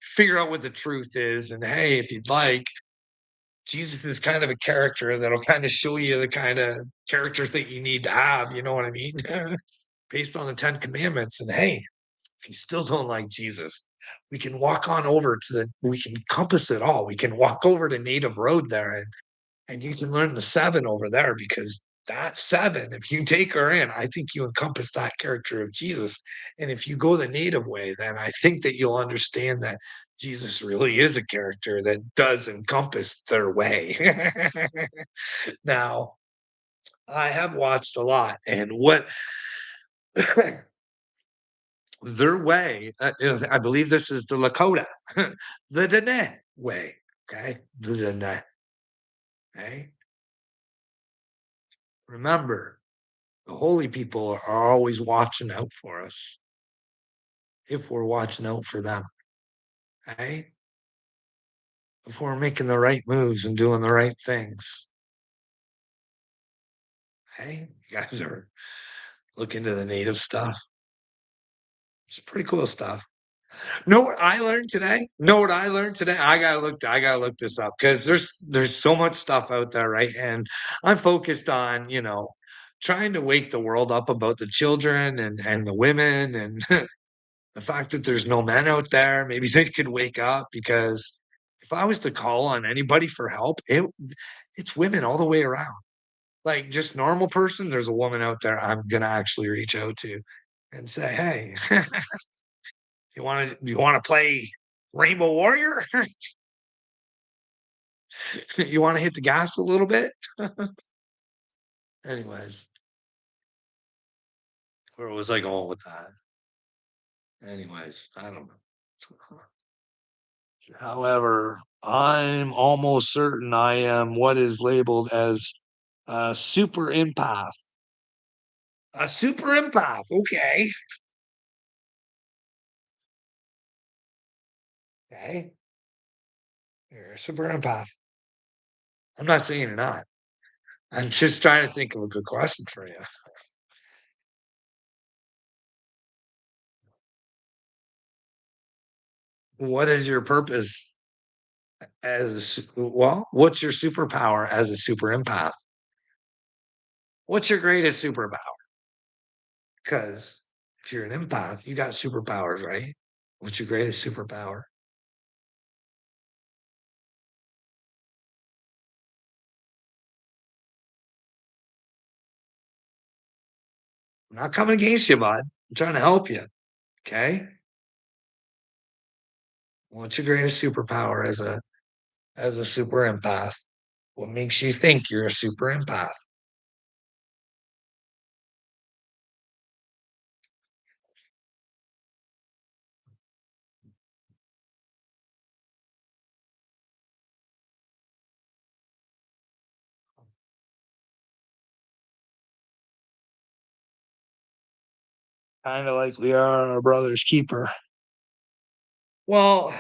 figure out what the truth is, and, hey, if you'd like, Jesus is kind of a character that'll kinda show you the kinda characters that you need to have, you know what I mean? Based on the 10 commandments, and, hey, if you still don't like Jesus, we can walk on over to we can compass it all. We can walk over to Native Road there and you can learn the 7 over there because that 7, if you take her in, I think you encompass that character of Jesus. And if you go the native way, then I think that you'll understand that Jesus really is a character that does encompass their way. Now, I have watched a lot, and what their way, is I believe this is the Lakota, the Dene way, okay? The Dene, okay? Remember, the holy people are always watching out for us if we're watching out for them, okay? If we're making the right moves and doing the right things, okay? You guys are look into the native stuff. It's pretty cool stuff. Know what I learned today? Know what I learned today? I gotta look this up because there's so much stuff out there, right? And I'm focused on, trying to wake the world up about the children and the women and the fact that there's no men out there. Maybe they could wake up because if I was to call on anybody for help, it's women all the way around. Like just normal person, there's a woman out there I'm gonna actually reach out to and say, "Hey, you wanna play Rainbow Warrior? You wanna hit the gas a little bit?" Anyways, where was I going with that? Anyways, I don't know. However, I'm almost certain I am what is labeled as a super empath. A super empath, okay. Okay, you're a super empath. I'm not saying you're not. I'm just trying to think of a good question for you. What is your purpose what's your superpower as a super empath? What's your greatest superpower? Because if you're an empath, you got superpowers, right? What's your greatest superpower? I'm not coming against you, bud. I'm trying to help you. Okay. What's your greatest superpower as a super empath? What makes you think you're a super empath? Kind of like we are our brother's keeper. Well,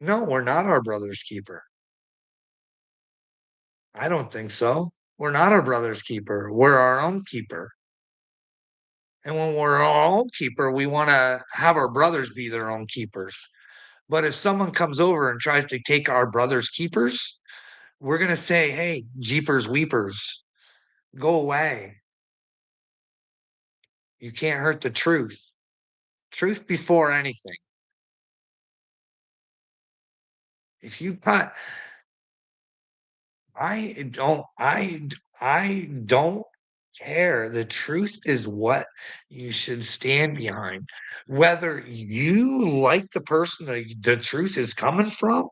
no, we're not our brother's keeper. I don't think so. We're not our brother's keeper. We're our own keeper. And when we're our own keeper, we want to have our brothers be their own keepers. But if someone comes over and tries to take our brother's keepers, we're going to say, hey, Jeepers Weepers, go away. You can't hurt the truth. Truth before anything. If you cut, I don't care. The truth is what you should stand behind. Whether you like the person the truth is coming from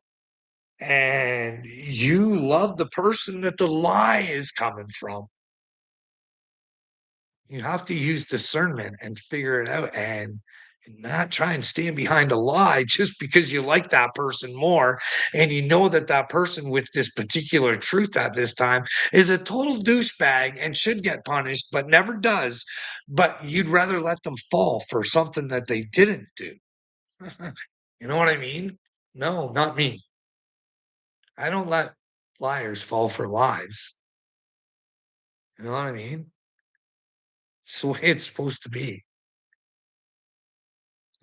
and you love the person that the lie is coming from. You have to use discernment and figure it out and not try and stand behind a lie just because you like that person more and you know that that person with this particular truth at this time is a total douchebag and should get punished, but never does. But you'd rather let them fall for something that they didn't do. You know what I mean? No, not me. I don't let liars fall for lies. You know what I mean? It's the way it's supposed to be.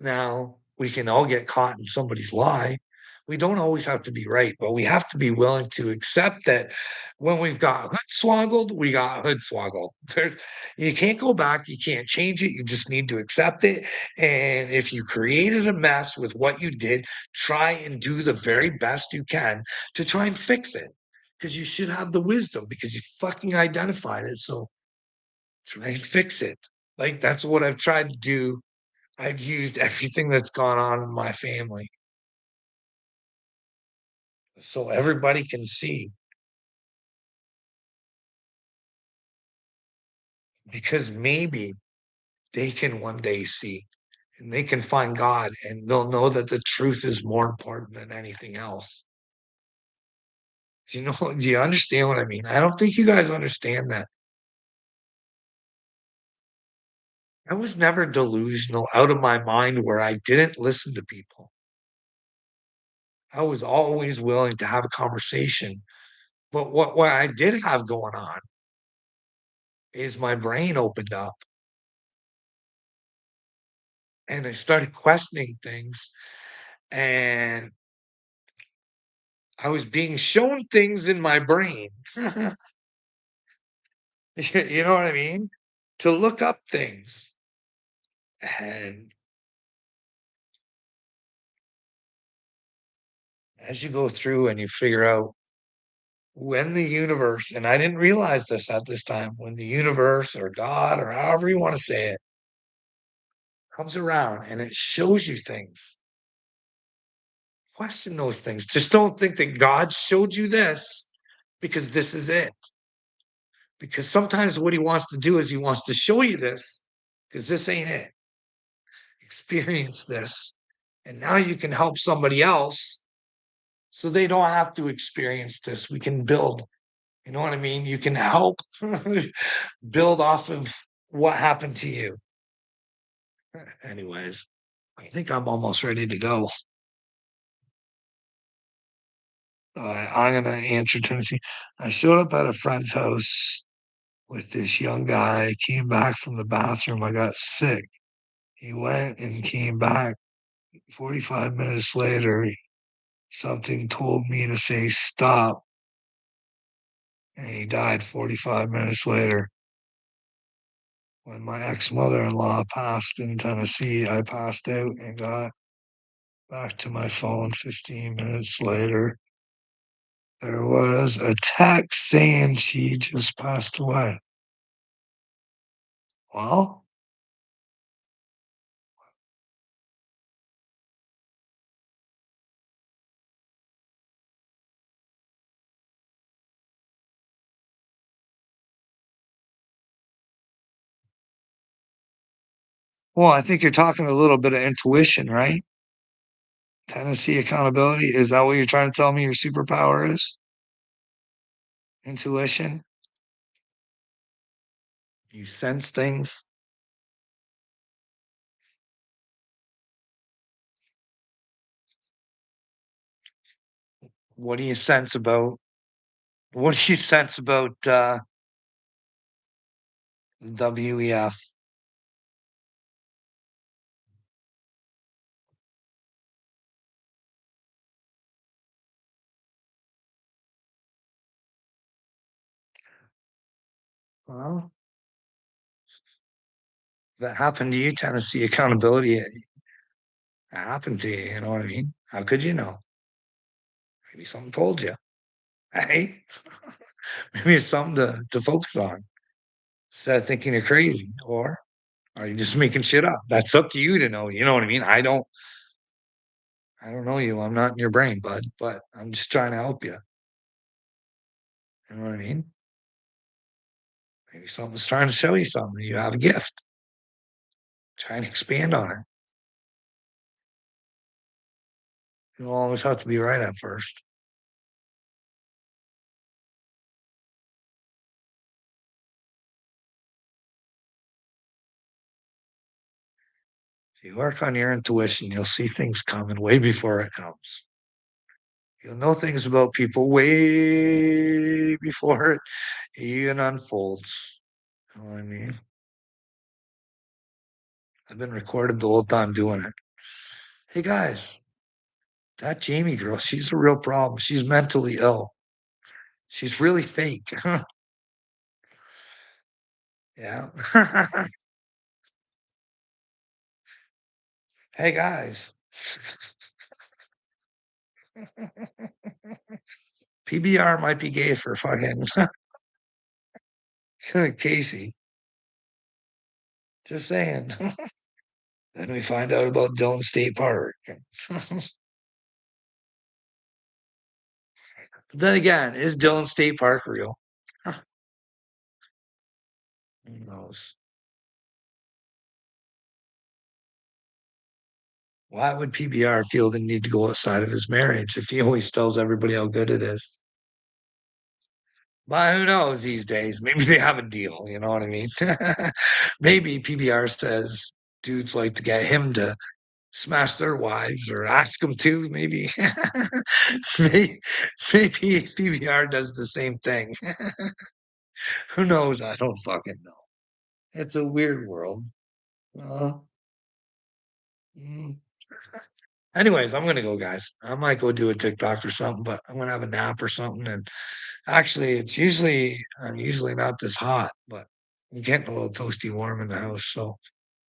Now, we can all get caught in somebody's lie. We don't always have to be right, but we have to be willing to accept that when we've got swoggled, we got swoggled. There's, you can't go back, you can't change it, you just need to accept it. And if you created a mess with what you did, try and do the very best you can to try and fix it. Because you should have the wisdom because you fucking identified it. So try and fix it. Like that's what I've tried to do. I've used everything that's gone on in my family so everybody can see, because maybe they can one day see and they can find God and they'll know that the truth is more important than anything else. Do you know, do you understand what I mean? I don't think you guys understand that. I was never delusional out of my mind where I didn't listen to people. I was always willing to have a conversation. But what I did have going on is my brain opened up and I started questioning things, and I was being shown things in my brain. You know what I mean? To look up things. And as you go through and you figure out when the universe, and I didn't realize this at this time, when the universe or God or however you want to say it comes around and it shows you things, question those things. Just don't think that God showed you this because this is it. Because sometimes what he wants to do is he wants to show you this because this ain't it. Experience this. And now you can help somebody else so they don't have to experience this. We can build, you know what I mean? You can help build off of what happened to you. Anyways, I think I'm almost ready to go. I'm going to answer Tennessee. I showed up at a friend's house with this young guy, came back from the bathroom. I got sick. He went and came back 45 minutes later. Something told me to say stop, and he died 45 minutes later. When my ex-mother-in-law passed in Tennessee, I passed out and got back to my phone 15 minutes later. There was a text saying she just passed away. Well, I think you're talking a little bit of intuition, right? Tennessee accountability. Is that what you're trying to tell me your superpower is? Intuition? You sense things? What do you sense about WEF? Well, that happened to you, Tennessee accountability. It happened to you, you know what I mean? How could you know? Maybe something told you. Hey, maybe it's something to focus on instead of thinking you're crazy, or are you just making shit up? That's up to you to know. You know what I mean? I don't. I don't know you. I'm not in your brain, bud, but I'm just trying to help you. You know what I mean? Maybe something's trying to show you something. You have a gift. Try and expand on it. You don't always have to be right at first. If you work on your intuition, you'll see things coming way before it comes. You'll know things about people way before it even unfolds. You know what I mean? I've been recorded the whole time doing it. Hey guys, that Jamie girl, she's a real problem. She's mentally ill. She's really fake. Yeah. Hey guys. PBR might be gay for fucking Casey. Just saying. Then we find out about Dillon State Park. Then again, is Dillon State Park real? Who knows? Why would PBR feel the need to go outside of his marriage if he always tells everybody how good it is? But who knows these days? Maybe they have a deal. You know what I mean? Maybe PBR says dudes like to get him to smash their wives or ask them to. Maybe, maybe, maybe PBR does the same thing. Who knows? I don't fucking know. It's a weird world. Uh, mm. Anyways, I'm gonna go, guys. I might go do a TikTok or something, but I'm gonna have a nap or something. And actually, it's usually I'm usually not this hot, but I'm getting a little toasty warm in the house. So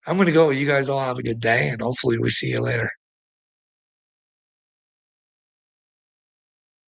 I'm gonna go. You guys all have a good day, and hopefully we see you later.